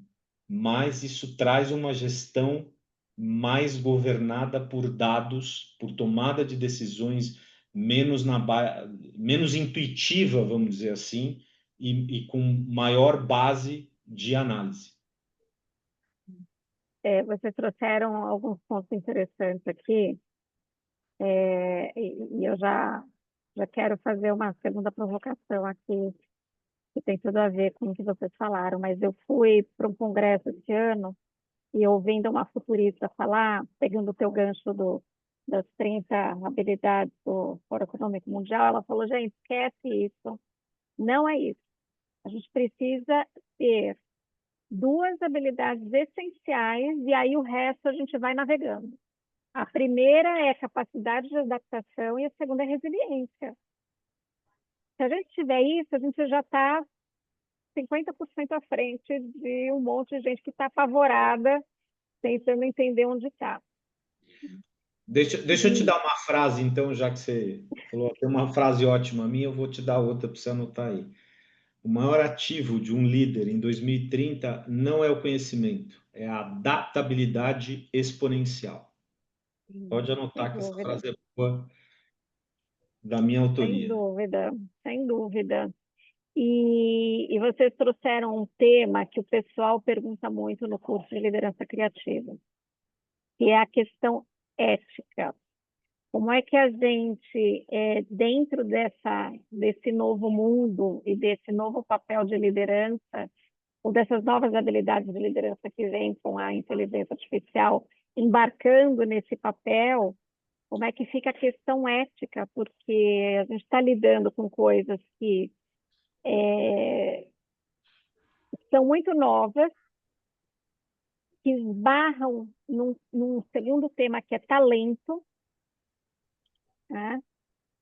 E: mas isso traz uma gestão mais governada por dados, por tomada de decisões menos intuitiva, vamos dizer assim, e com maior base de análise.
B: Vocês trouxeram alguns pontos interessantes aqui, e eu já quero fazer uma segunda provocação aqui, que tem tudo a ver com o que vocês falaram, mas eu fui para um congresso esse ano e ouvindo uma futurista falar, pegando o teu gancho das 30 habilidades do Fórum Econômico Mundial, ela falou, gente, esquece isso, não é isso. A gente precisa ter duas habilidades essenciais e aí o resto a gente vai navegando. A primeira é a capacidade de adaptação e a segunda é resiliência. Se a gente tiver isso, a gente já está 50% à frente de um monte de gente que está apavorada, tentando entender onde está.
E: Deixa eu te dar uma frase, então, já que você falou, tem uma frase ótima minha, eu vou te dar outra para você anotar aí. O maior ativo de um líder em 2030 não é o conhecimento, é a adaptabilidade exponencial. Pode
B: Sem
E: anotar que essa
B: dúvida,
E: frase é boa, da minha
B: sem
E: autoria.
B: dúvida, sem dúvida. E vocês trouxeram um tema que o pessoal pergunta muito no curso de liderança criativa, que é a questão ética. Como é que a gente, dentro desse novo mundo e desse novo papel de liderança, ou dessas novas habilidades de liderança que vêm com a inteligência artificial, embarcando nesse papel, como é que fica a questão ética? Porque a gente está lidando com coisas que são muito novas, que esbarram num segundo tema que é talento, né?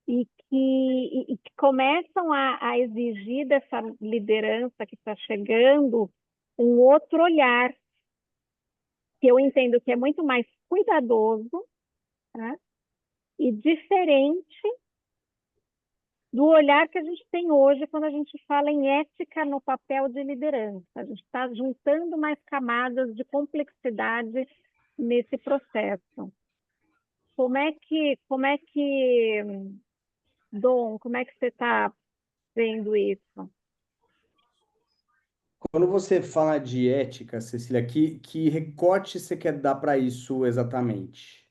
B: E que começam a exigir dessa liderança que está chegando um outro olhar, que eu entendo que é muito mais cuidadoso, né? E diferente do olhar que a gente tem hoje quando a gente fala em ética no papel de liderança. A gente está juntando mais camadas de complexidade nesse processo. Dom, como é que você está vendo isso?
C: Quando você fala de ética, Cecília, que recorte você quer dar para isso exatamente?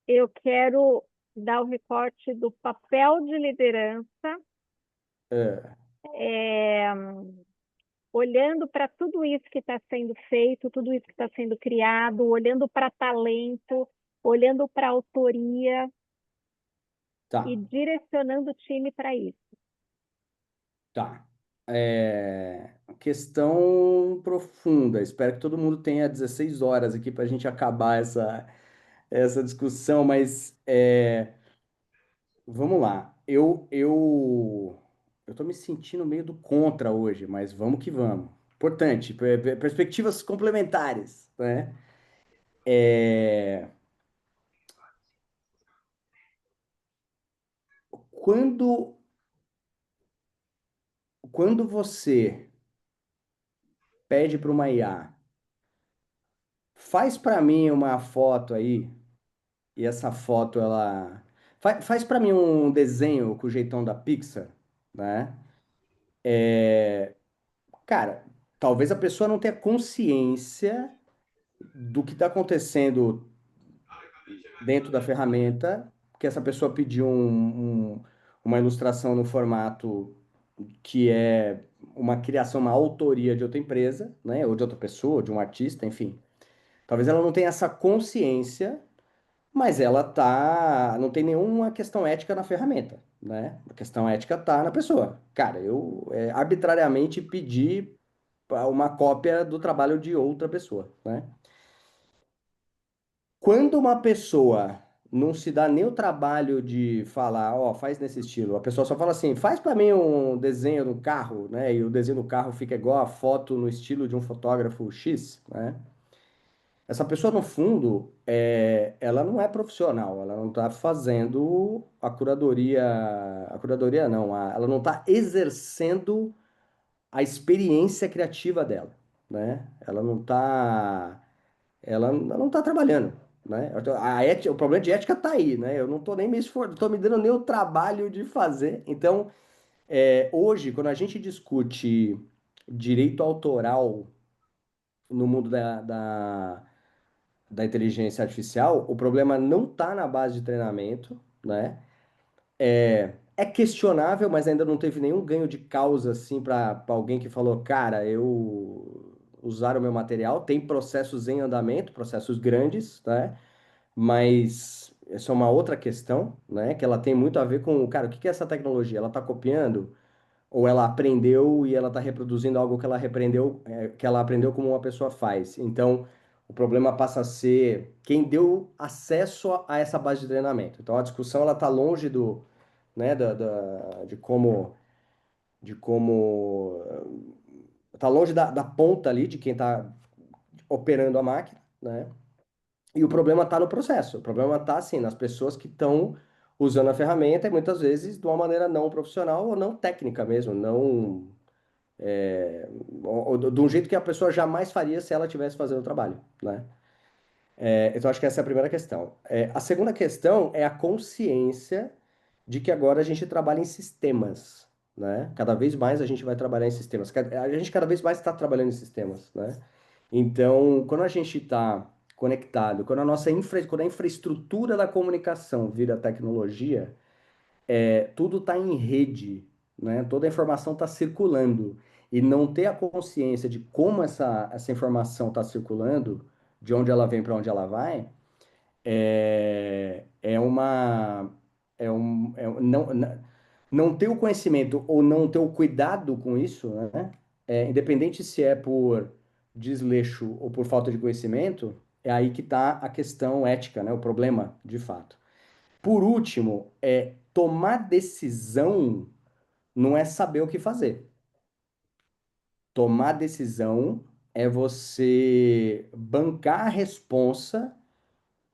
B: Eu quero dar o recorte do papel de liderança,
C: É,
B: é, olhando para tudo isso que está sendo feito, tudo isso que está sendo criado, olhando para talento, olhando para autoria e
C: tá,
B: direcionando o time para isso.
C: tá. Questão profunda. Espero que todo mundo tenha 16 horas aqui para a gente acabar essa discussão, mas vamos lá. Eu tô me sentindo meio do contra hoje, mas vamos que vamos. Importante, perspectivas complementares, né? É, quando, quando você pede para uma IA, faz para mim uma foto aí, e essa foto ela. Faz para mim um desenho com o jeitão da Pixar, né? Cara, talvez a pessoa não tenha consciência do que está acontecendo dentro da ferramenta, que essa pessoa pediu uma ilustração no formato que é uma criação, uma autoria de outra empresa, né? Ou de outra pessoa, de um artista, enfim. Talvez ela não tenha essa consciência, mas ela não tem nenhuma questão ética na ferramenta, né? A questão ética tá na pessoa. Cara, eu arbitrariamente pedi uma cópia do trabalho de outra pessoa, né? Quando uma pessoa não se dá nem o trabalho de falar, ó, faz nesse estilo, a pessoa só fala assim, faz para mim um desenho do carro, né? E o desenho do carro fica igual a foto no estilo de um fotógrafo X, né? Essa pessoa, no fundo, ela não é profissional, ela não está fazendo a curadoria não, ela não está exercendo a experiência criativa dela, né? Ela não está trabalhando, né? O problema de ética está aí, né? Eu não estou nem me esforçando, estou me dando nem o trabalho de fazer. Então, hoje, quando a gente discute direito autoral no mundo da inteligência artificial, o problema não está na base de treinamento, né? É questionável, mas ainda não teve nenhum ganho de causa assim para alguém que falou, cara, eu usar o meu material. Tem processos em andamento, processos grandes, né? Mas essa é uma outra questão, né? Que ela tem muito a ver com, cara, o que que é essa tecnologia? Ela está copiando ou ela aprendeu e ela está reproduzindo algo que ela repreendeu, que ela aprendeu como uma pessoa faz? Então, o problema passa a ser quem deu acesso a essa base de treinamento. Então, a discussão ela está longe do, né, de como tá longe da ponta ali de quem está operando a máquina, né? E o problema está no processo. O problema está assim nas pessoas que estão usando a ferramenta e muitas vezes de uma maneira não profissional ou não técnica mesmo, não ou de um jeito que a pessoa jamais faria se ela estivesse fazendo o trabalho, né? Então acho que essa é a primeira questão. A segunda questão é a consciência de que agora a gente trabalha em sistemas, né? Cada vez mais a gente vai trabalhar em sistemas. A gente cada vez mais está trabalhando em sistemas, né? Então, quando a gente está conectado, quando a infraestrutura da comunicação vira tecnologia, tudo está em rede, né? Toda a informação está circulando. E não ter a consciência de como essa informação está circulando, de onde ela vem para onde ela vai, é uma. Não ter o conhecimento ou não ter o cuidado com isso, né? Independente se é por desleixo ou por falta de conhecimento, é aí que está a questão ética, né? O problema, de fato. Por último, tomar decisão não é saber o que fazer. Tomar decisão é você bancar a responsa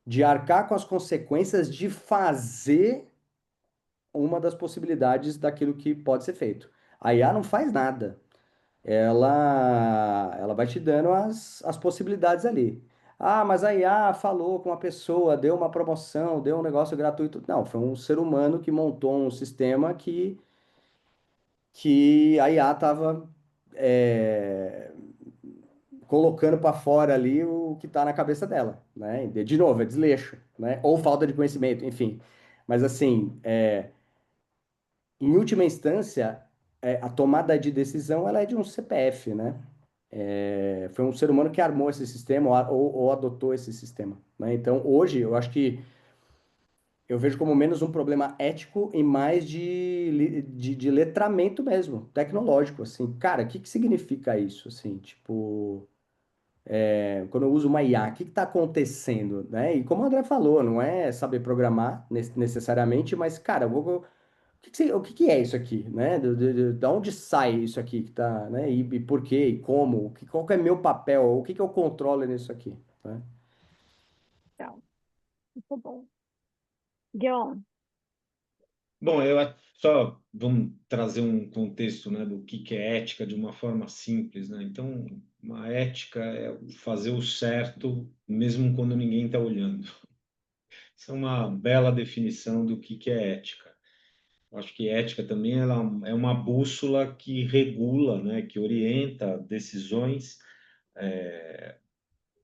C: de arcar com as consequências de fazer uma das possibilidades daquilo que pode ser feito. A IA não faz nada. Ela vai te dando as possibilidades ali. Ah, mas a IA falou com uma pessoa, deu uma promoção, deu um negócio gratuito. Não, foi um ser humano que montou um sistema que a IA estava colocando para fora ali o que está na cabeça dela, né? De novo, é desleixo, né? Ou falta de conhecimento, enfim. Mas assim, em última instância, a tomada de decisão ela é de um CPF, né? Foi um ser humano que armou esse sistema ou adotou esse sistema, né? Então, hoje, eu acho que eu vejo como menos um problema ético e mais de letramento mesmo, tecnológico, assim. Cara, o que que significa isso, assim? Tipo, quando eu uso uma IA, o que está acontecendo, né? E como o André falou, não é saber programar necessariamente, mas, cara, o que que é isso aqui, né? Da onde sai isso aqui que tá, né? E por quê? E como? Qual que é meu papel? O que que eu controlo nisso aqui, né?
B: Então, muito bom. Guion,
E: Bom, só vamos trazer um contexto, né, do que é ética de uma forma simples, né? Então, uma ética é fazer o certo mesmo quando ninguém está olhando. Isso é uma bela definição do que é ética. Eu acho que ética também ela é uma bússola que regula, né, que orienta decisões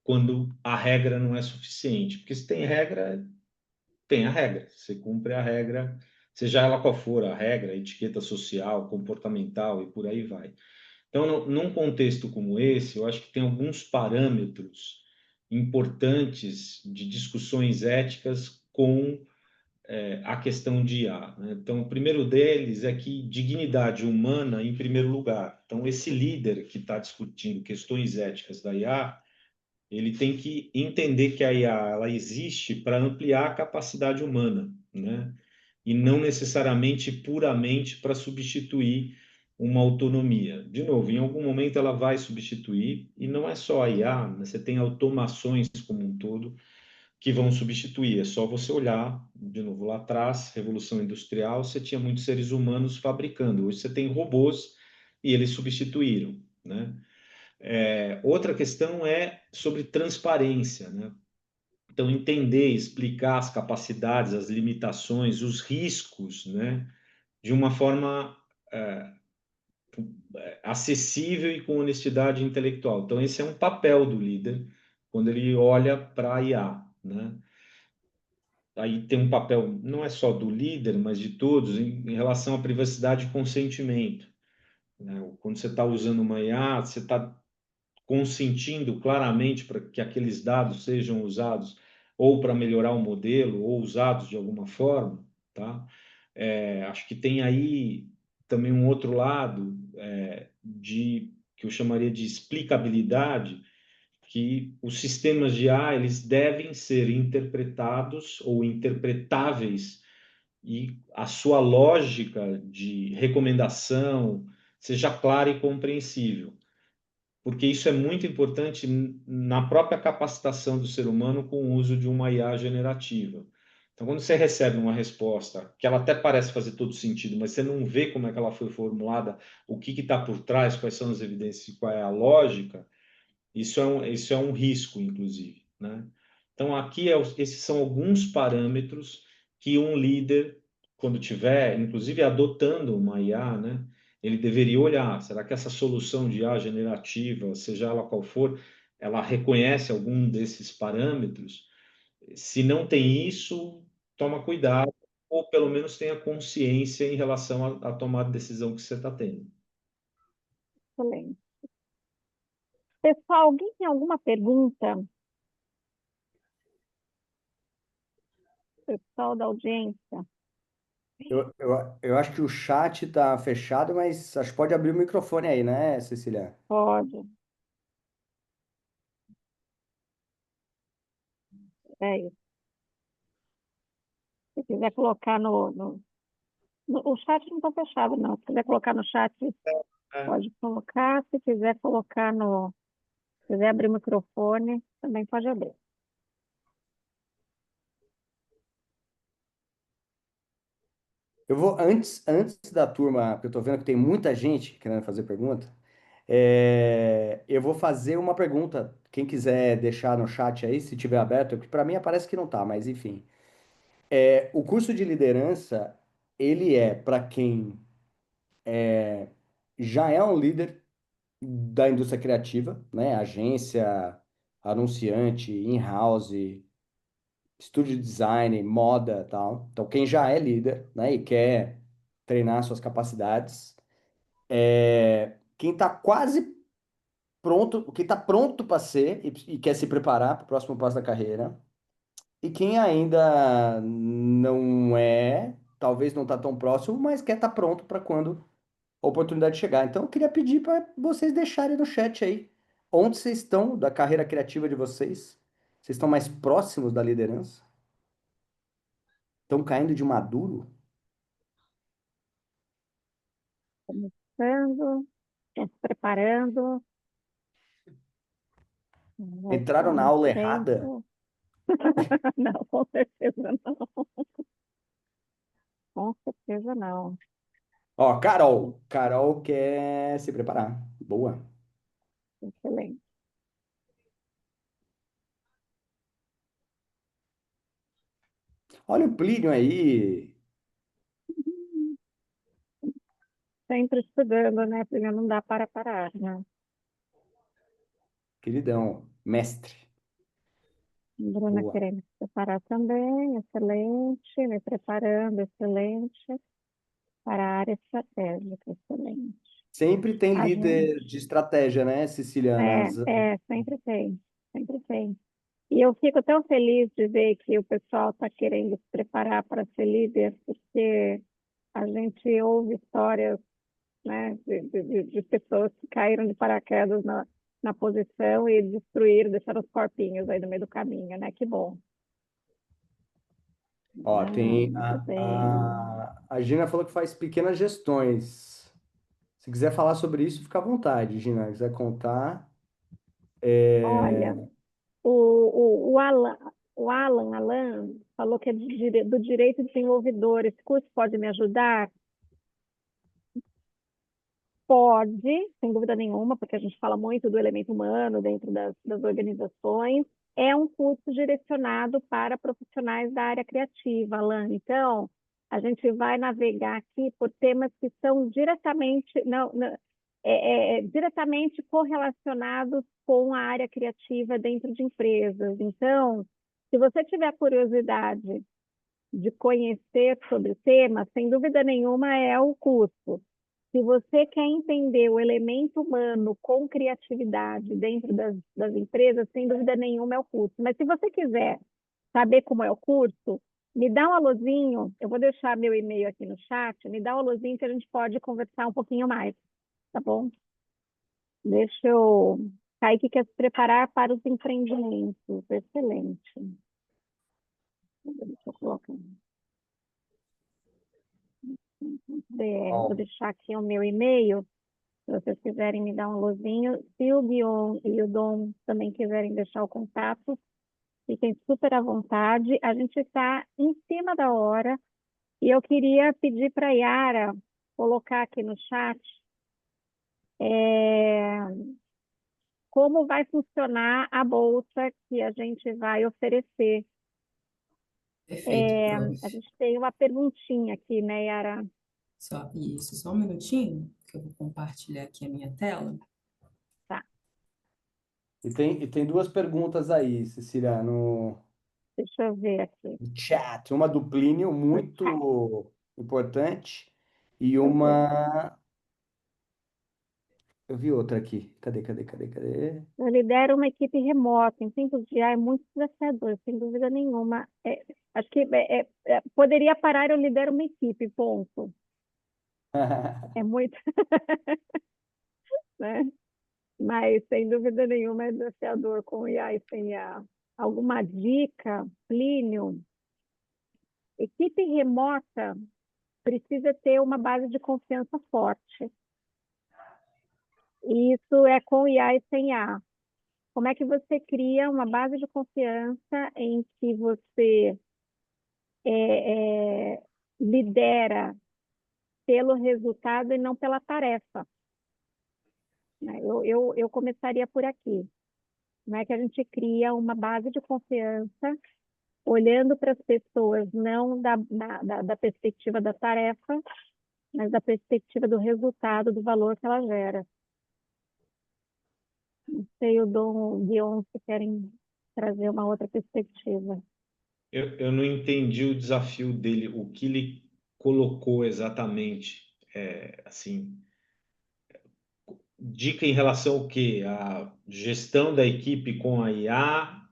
E: quando a regra não é suficiente. Porque se tem regra, tem a regra. Você cumpre a regra, seja ela qual for a regra, etiqueta social, comportamental e por aí vai. Então, num contexto como esse, eu acho que tem alguns parâmetros importantes de discussões éticas com a questão de IA, né? Então, o primeiro deles é que dignidade humana em primeiro lugar. Então, esse líder que está discutindo questões éticas da IA, ele tem que entender que a IA ela existe para ampliar a capacidade humana, né? E não necessariamente puramente para substituir uma autonomia. De novo, em algum momento ela vai substituir, e não é só a IA, né? Você tem automações como um todo que vão substituir. É só você olhar, de novo, lá atrás, Revolução Industrial, você tinha muitos seres humanos fabricando. Hoje você tem robôs e eles substituíram, né? Outra questão é sobre transparência, né? Então, entender, explicar as capacidades, as limitações, os riscos, né? De uma forma acessível e com honestidade intelectual. Então, esse é um papel do líder quando ele olha para a IA, né? Aí tem um papel, não é só do líder, mas de todos, em relação à privacidade e consentimento, né? Quando você está usando uma IA, você está consentindo claramente para que aqueles dados sejam usados ou para melhorar o modelo ou usados de alguma forma, tá? Acho que tem aí também um outro lado de que eu chamaria de explicabilidade, que os sistemas de IA eles devem ser interpretados ou interpretáveis e a sua lógica de recomendação seja clara e compreensível, porque isso é muito importante na própria capacitação do ser humano com o uso de uma IA generativa. Então, quando você recebe uma resposta que ela até parece fazer todo sentido, mas você não vê como é que ela foi formulada, o que está por trás, quais são as evidências, qual é a lógica, isso é um risco, inclusive, né? Então, aqui esses são alguns parâmetros que um líder, quando tiver, inclusive adotando uma IA, né, ele deveria olhar. Será que essa solução de IA generativa, seja ela qual for, ela reconhece algum desses parâmetros? Se não tem isso, toma cuidado, ou pelo menos tenha consciência em relação à tomada de decisão que você está tendo.
B: Excelente. Pessoal, alguém tem alguma pergunta? Pessoal da audiência?
C: Eu acho que o chat está fechado, mas acho que pode abrir o microfone aí, né, Cecília?
B: Pode. É isso. Se quiser colocar o chat não está fechado, não. Se quiser colocar no chat, pode colocar. Se quiser colocar Se quiser abrir o microfone, também pode abrir.
C: Eu vou, antes da turma, porque eu estou vendo que tem muita gente querendo fazer pergunta, eu vou fazer uma pergunta. Quem quiser deixar no chat aí, se tiver aberto, porque para mim parece que não tá, mas enfim. O curso de liderança, ele é para quem já é um líder da indústria criativa, né? Agência, anunciante, in-house, estúdio de design, moda, tal. Então, quem já é líder, né, e quer treinar suas capacidades, quem está quase pronto, quem está pronto para ser e quer se preparar para o próximo passo da carreira, e quem ainda não é, talvez não está tão próximo, mas quer estar pronto para quando a oportunidade chegar. Então, eu queria pedir para vocês deixarem no chat aí onde vocês estão da carreira criativa de vocês. Vocês estão mais próximos da liderança? Estão caindo de maduro?
B: Começando, estão se preparando. Vai
C: Entraram
B: estar
C: na
B: um
C: aula errada?
B: tempo. Não, com certeza não. Com certeza não.
C: Ó, Carol. Carol quer se preparar. Boa.
B: Excelente.
C: Olha o Plínio aí,
B: Sempre estudando, né? Porque não dá para parar, né?
C: queridão, mestre.
B: Bruna
C: Boa.
B: querendo se preparar também, excelente. Me preparando, excelente. Para a área estratégica, excelente.
C: Sempre tem
B: A gente,
C: líder de estratégia, né, Siciliana?
B: sempre tem, sempre tem. E eu fico tão feliz de ver que o pessoal está querendo se preparar para ser líder, porque a gente ouve histórias, né, de pessoas que caíram de paraquedas na posição e destruíram, deixaram os corpinhos aí no meio do caminho, né? Que bom.
C: Ó, tem
B: Muito bem.
C: a Gina falou que faz pequenas gestões. Se quiser falar sobre isso, fica à vontade, Gina. Se quiser contar.
B: Olha, o Alan falou que é do direito desenvolvedor. Esse curso pode me ajudar? Pode, sem dúvida nenhuma, porque a gente fala muito do elemento humano dentro das organizações. É um curso direcionado para profissionais da área criativa, Alan. Então, a gente vai navegar aqui por temas que são diretamente, diretamente correlacionados com a área criativa dentro de empresas. Então, se você tiver curiosidade de conhecer sobre o tema, sem dúvida nenhuma é o curso. Se você quer entender o elemento humano com criatividade dentro das empresas, sem dúvida nenhuma é o curso. Mas se você quiser saber como é o curso, me dá um alôzinho, eu vou deixar meu e-mail aqui no chat, me dá um alôzinho que a gente pode conversar um pouquinho mais, tá bom? Deixa eu... Kaique quer se preparar para os empreendimentos. Excelente. Deixa eu colocar. Vou
C: Ó,
B: deixar aqui o meu e-mail. Se vocês quiserem me dar um alôzinho, se o Guion e o Dom também quiserem deixar o contato, fiquem super à vontade. A gente está em cima da hora e eu queria pedir para a Yara colocar aqui no chat é, como vai funcionar a bolsa que a gente vai oferecer.
F: Perfeito, prof.
B: A gente tem uma perguntinha aqui, né, Yara?
F: Só um minutinho, que eu vou compartilhar aqui a minha tela.
B: Tá,
C: e tem duas perguntas aí, Cecília, no
B: deixa eu ver aqui.
C: chat. Uma do Plínio,
B: No chat,
C: muito importante, e
B: deixa eu ver.
C: uma. Eu vi outra aqui. Cadê?
B: Eu lidero uma equipe remota, em tempos de IA é muito desafiador, sem dúvida nenhuma. Acho que poderia parar, eu lidero uma equipe, ponto. É muito, né? Mas, sem dúvida nenhuma, é desafiador com IA e sem IA. Alguma dica, Plínio? Equipe remota precisa ter uma base de confiança forte. E isso é com IA e sem IA. Como é que você cria uma base de confiança em que você lidera pelo resultado e não pela tarefa? Né? Eu começaria por aqui. Como é que a gente cria uma base de confiança olhando para as pessoas não da perspectiva da tarefa, mas da perspectiva do resultado, do valor que ela gera? Não sei, o Dom, o Guion, se querem trazer uma outra perspectiva.
E: Eu não entendi o desafio dele, o que ele colocou exatamente, assim, dica em relação ao quê? A gestão da equipe com a IA?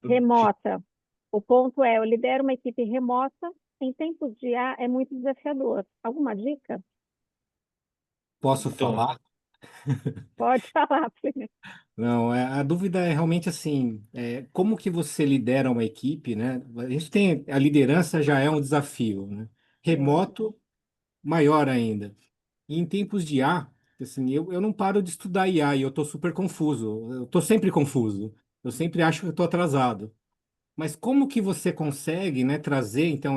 B: Remota. O ponto é, eu lidero uma equipe remota, em tempos de IA é muito desafiador. Alguma dica?
G: Posso
E: Então,
G: falar?
B: Pode falar, Felipe.
G: Não, a dúvida é realmente assim, como que você lidera uma equipe, né? A gente tem, a liderança já é um desafio, né? Remoto, maior ainda. E em tempos de IA, assim, eu não paro de estudar IA e eu estou super confuso. Eu estou sempre confuso. Eu sempre acho que eu estou atrasado. Mas como que você consegue, né, trazer, então,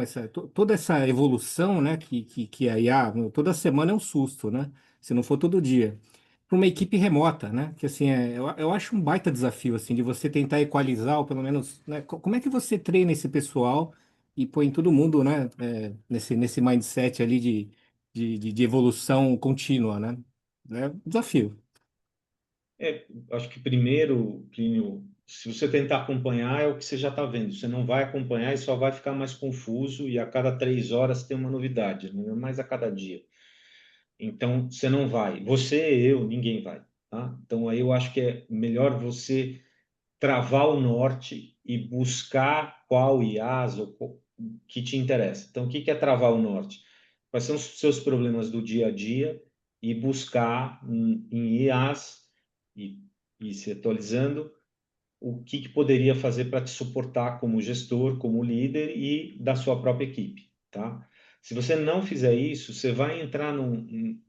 G: toda essa evolução, né, que a IA, toda semana é um susto, né? Se não for todo dia. Para uma equipe remota, né? Que, assim, eu acho um baita desafio, assim, de você tentar equalizar, ou pelo menos, né? Como é que você treina esse pessoal e põe todo mundo, né, nesse mindset ali de evolução contínua, né? É um desafio.
E: acho que primeiro, Plínio, se você tentar acompanhar, é o que você já está vendo. Você não vai acompanhar e só vai ficar mais confuso, e a cada 3 horas tem uma novidade, não é mais a cada dia. Então, você não vai. Você, eu, ninguém vai. Tá? Então, aí eu acho que é melhor você travar o norte e buscar qual IaaS que te interessa. Então, o que é travar o norte? Quais são os seus problemas do dia a dia e buscar em IaaS e se atualizando o que poderia fazer para te suportar como gestor, como líder e da sua própria equipe, tá? Se você não fizer isso, você vai entrar num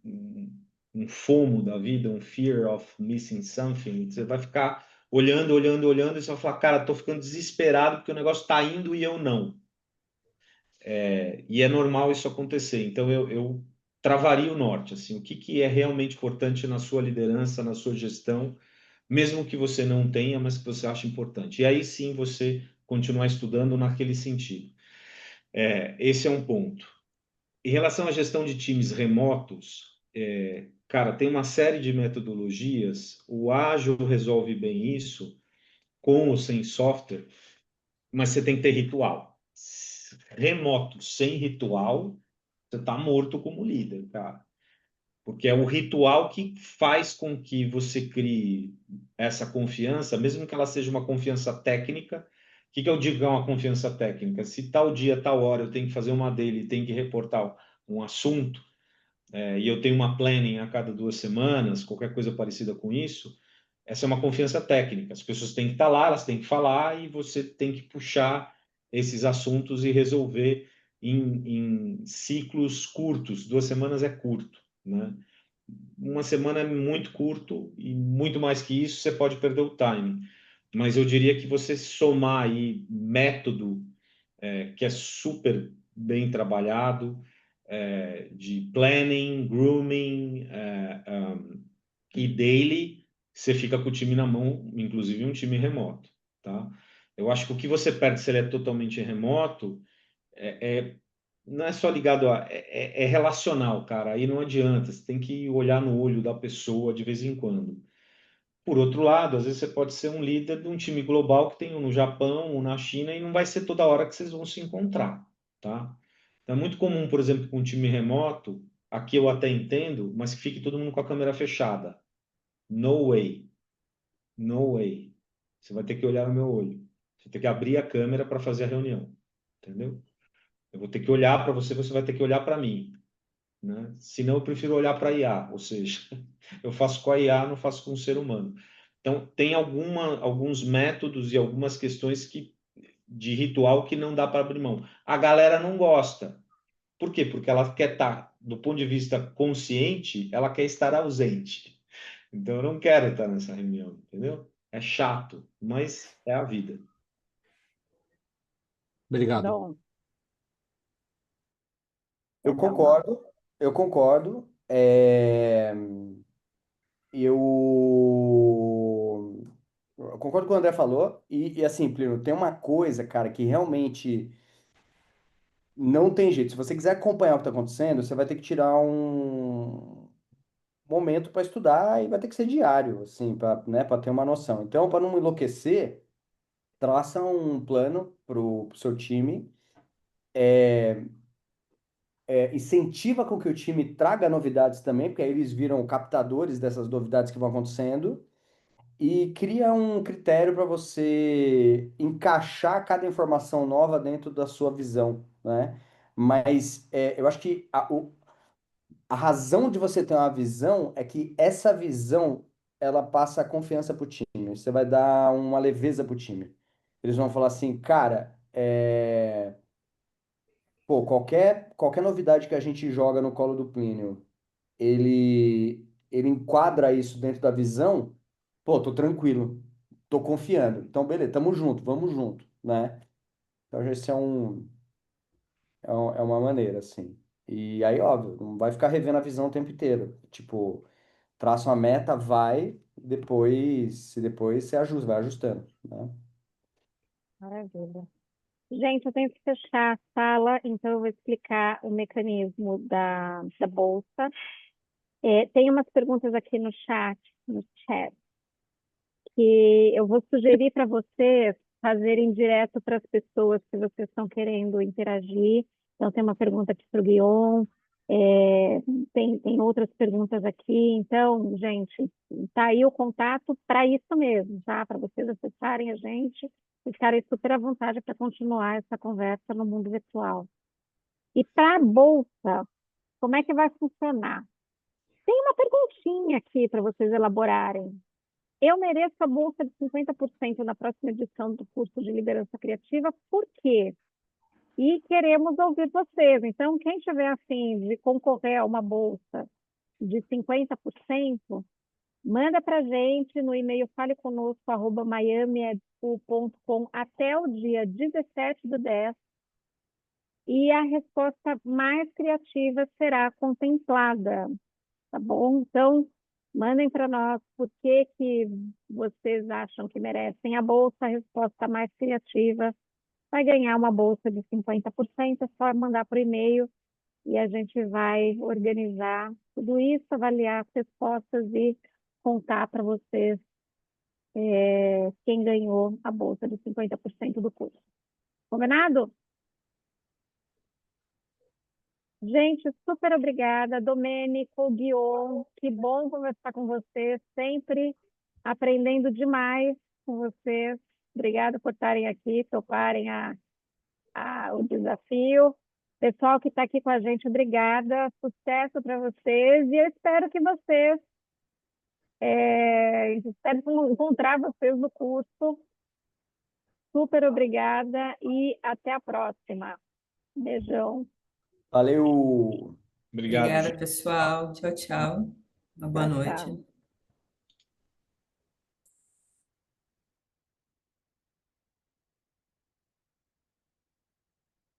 E: FOMO da vida, um fear of missing something. Você vai ficar olhando, olhando, olhando e você vai falar, cara, tô ficando desesperado porque o negócio está indo e eu não. E é normal isso acontecer. Então, eu travaria o norte, assim, o que é realmente importante na sua liderança, na sua gestão, mesmo que você não tenha, mas que você acha importante. E aí sim você continuar estudando naquele sentido. Esse é um ponto. Em relação à gestão de times remotos, cara, tem uma série de metodologias. O Ágil resolve bem isso, com ou sem software, mas você tem que ter ritual. Remoto, sem ritual, você está morto como líder, cara. Porque é o ritual que faz com que você crie essa confiança, mesmo que ela seja uma confiança técnica. O que eu digo que é uma confiança técnica? Se tal dia, tal hora eu tenho que fazer uma daily, tenho que reportar um assunto, e eu tenho uma planning a cada 2 semanas, qualquer coisa parecida com isso, essa é uma confiança técnica. As pessoas têm que estar lá, elas têm que falar e você tem que puxar esses assuntos e resolver em ciclos curtos. 2 semanas é curto, né? Uma semana é muito curto e muito mais que isso você pode perder o timing. Mas eu diria que você somar aí método, que é super bem trabalhado, de planning, grooming, e daily, você fica com o time na mão, inclusive um time remoto, tá? Eu acho que o que você perde se ele é totalmente remoto não é só ligado é relacional, cara. Aí não adianta, você tem que olhar no olho da pessoa de vez em quando. Por outro lado, às vezes você pode ser um líder de um time global que tem um no Japão, um na China, e não vai ser toda hora que vocês vão se encontrar, tá? Então, é muito comum, por exemplo, com um time remoto, aqui eu até entendo, mas que fique todo mundo com a câmera fechada. No way. No way. Você vai ter que olhar no meu olho. Você vai ter que abrir a câmera para fazer a reunião. Entendeu? Eu vou ter que olhar para você, você vai ter que olhar para mim, né? Senão eu prefiro olhar para a IA, ou seja, eu faço com a IA, não faço com o ser humano. Então, tem alguns métodos e algumas questões de ritual que não dá para abrir mão. A galera não gosta. Por quê? Porque ela quer estar, do ponto de vista consciente, ela quer estar ausente. Então, eu não quero estar nessa reunião, entendeu? É chato, mas é a vida.
G: Obrigado.
B: Pronto,
C: Eu
B: quer dar uma?
C: concordo, eu concordo. Eu concordo com o André falou. E assim, Plínio, tem uma coisa, cara, que realmente não tem jeito. Se você quiser acompanhar o que está acontecendo, você vai ter que tirar um momento para estudar e vai ter que ser diário, assim, para, né, para ter uma noção. Então, para não enlouquecer, traça um plano para o seu time, incentiva com que o time traga novidades também, porque aí eles viram captadores dessas novidades que vão acontecendo, e cria um critério para você encaixar cada informação nova dentro da sua visão, né? Mas eu acho que a razão de você ter uma visão é que essa visão ela passa a confiança pro time. Você vai dar uma leveza pro time. Eles vão falar assim, cara, pô, qualquer novidade que a gente joga no colo do Plínio, ele enquadra isso dentro da visão, pô, tô tranquilo, tô confiando. Então, beleza, tamo junto, vamos junto, né? Então, esse é uma maneira, assim. E aí, óbvio, não vai ficar revendo a visão o tempo inteiro. Tipo, traça uma meta, vai, depois você ajusta, vai ajustando, né?
B: Maravilha. Gente, eu tenho que fechar a sala, então eu vou explicar o mecanismo da bolsa. Tem umas perguntas aqui no chat, que eu vou sugerir para vocês fazerem direto para as pessoas que vocês estão querendo interagir. Então, tem uma pergunta aqui para o Guion, Tem outras perguntas aqui, então, gente, tá aí o contato para isso mesmo, tá? Para vocês acessarem a gente e ficarem super à vontade para continuar essa conversa no mundo virtual. E para a bolsa, como é que vai funcionar? Tem uma perguntinha aqui para vocês elaborarem. Eu mereço a bolsa de 50% na próxima edição do curso de liderança criativa, por quê? E queremos ouvir vocês. Então, quem tiver afim de concorrer a uma bolsa de 50%, manda para a gente no e-mail faleconosco@miamiedschool.com até o dia 17/10 e a resposta mais criativa será contemplada, tá bom? Então, mandem para nós por que vocês acham que merecem a bolsa, a resposta mais criativa vai ganhar uma bolsa de 50%, é só mandar por e-mail e a gente vai organizar tudo isso, avaliar as respostas e contar para vocês quem ganhou a bolsa de 50% do curso. Combinado? Gente, super obrigada. Domênico, Guion, que bom conversar com vocês, sempre aprendendo demais com vocês. Obrigada por estarem aqui, toparem o desafio. Pessoal que está aqui com a gente, obrigada. Sucesso para vocês e eu espero que vocês, espero encontrar vocês no curso. Super obrigada e até a próxima. Beijão.
C: Valeu!
E: Obrigado,
F: Obrigada,
E: gente.
F: pessoal. Tchau, tchau. Uma boa
B: Tchau,
F: noite.
B: tchau.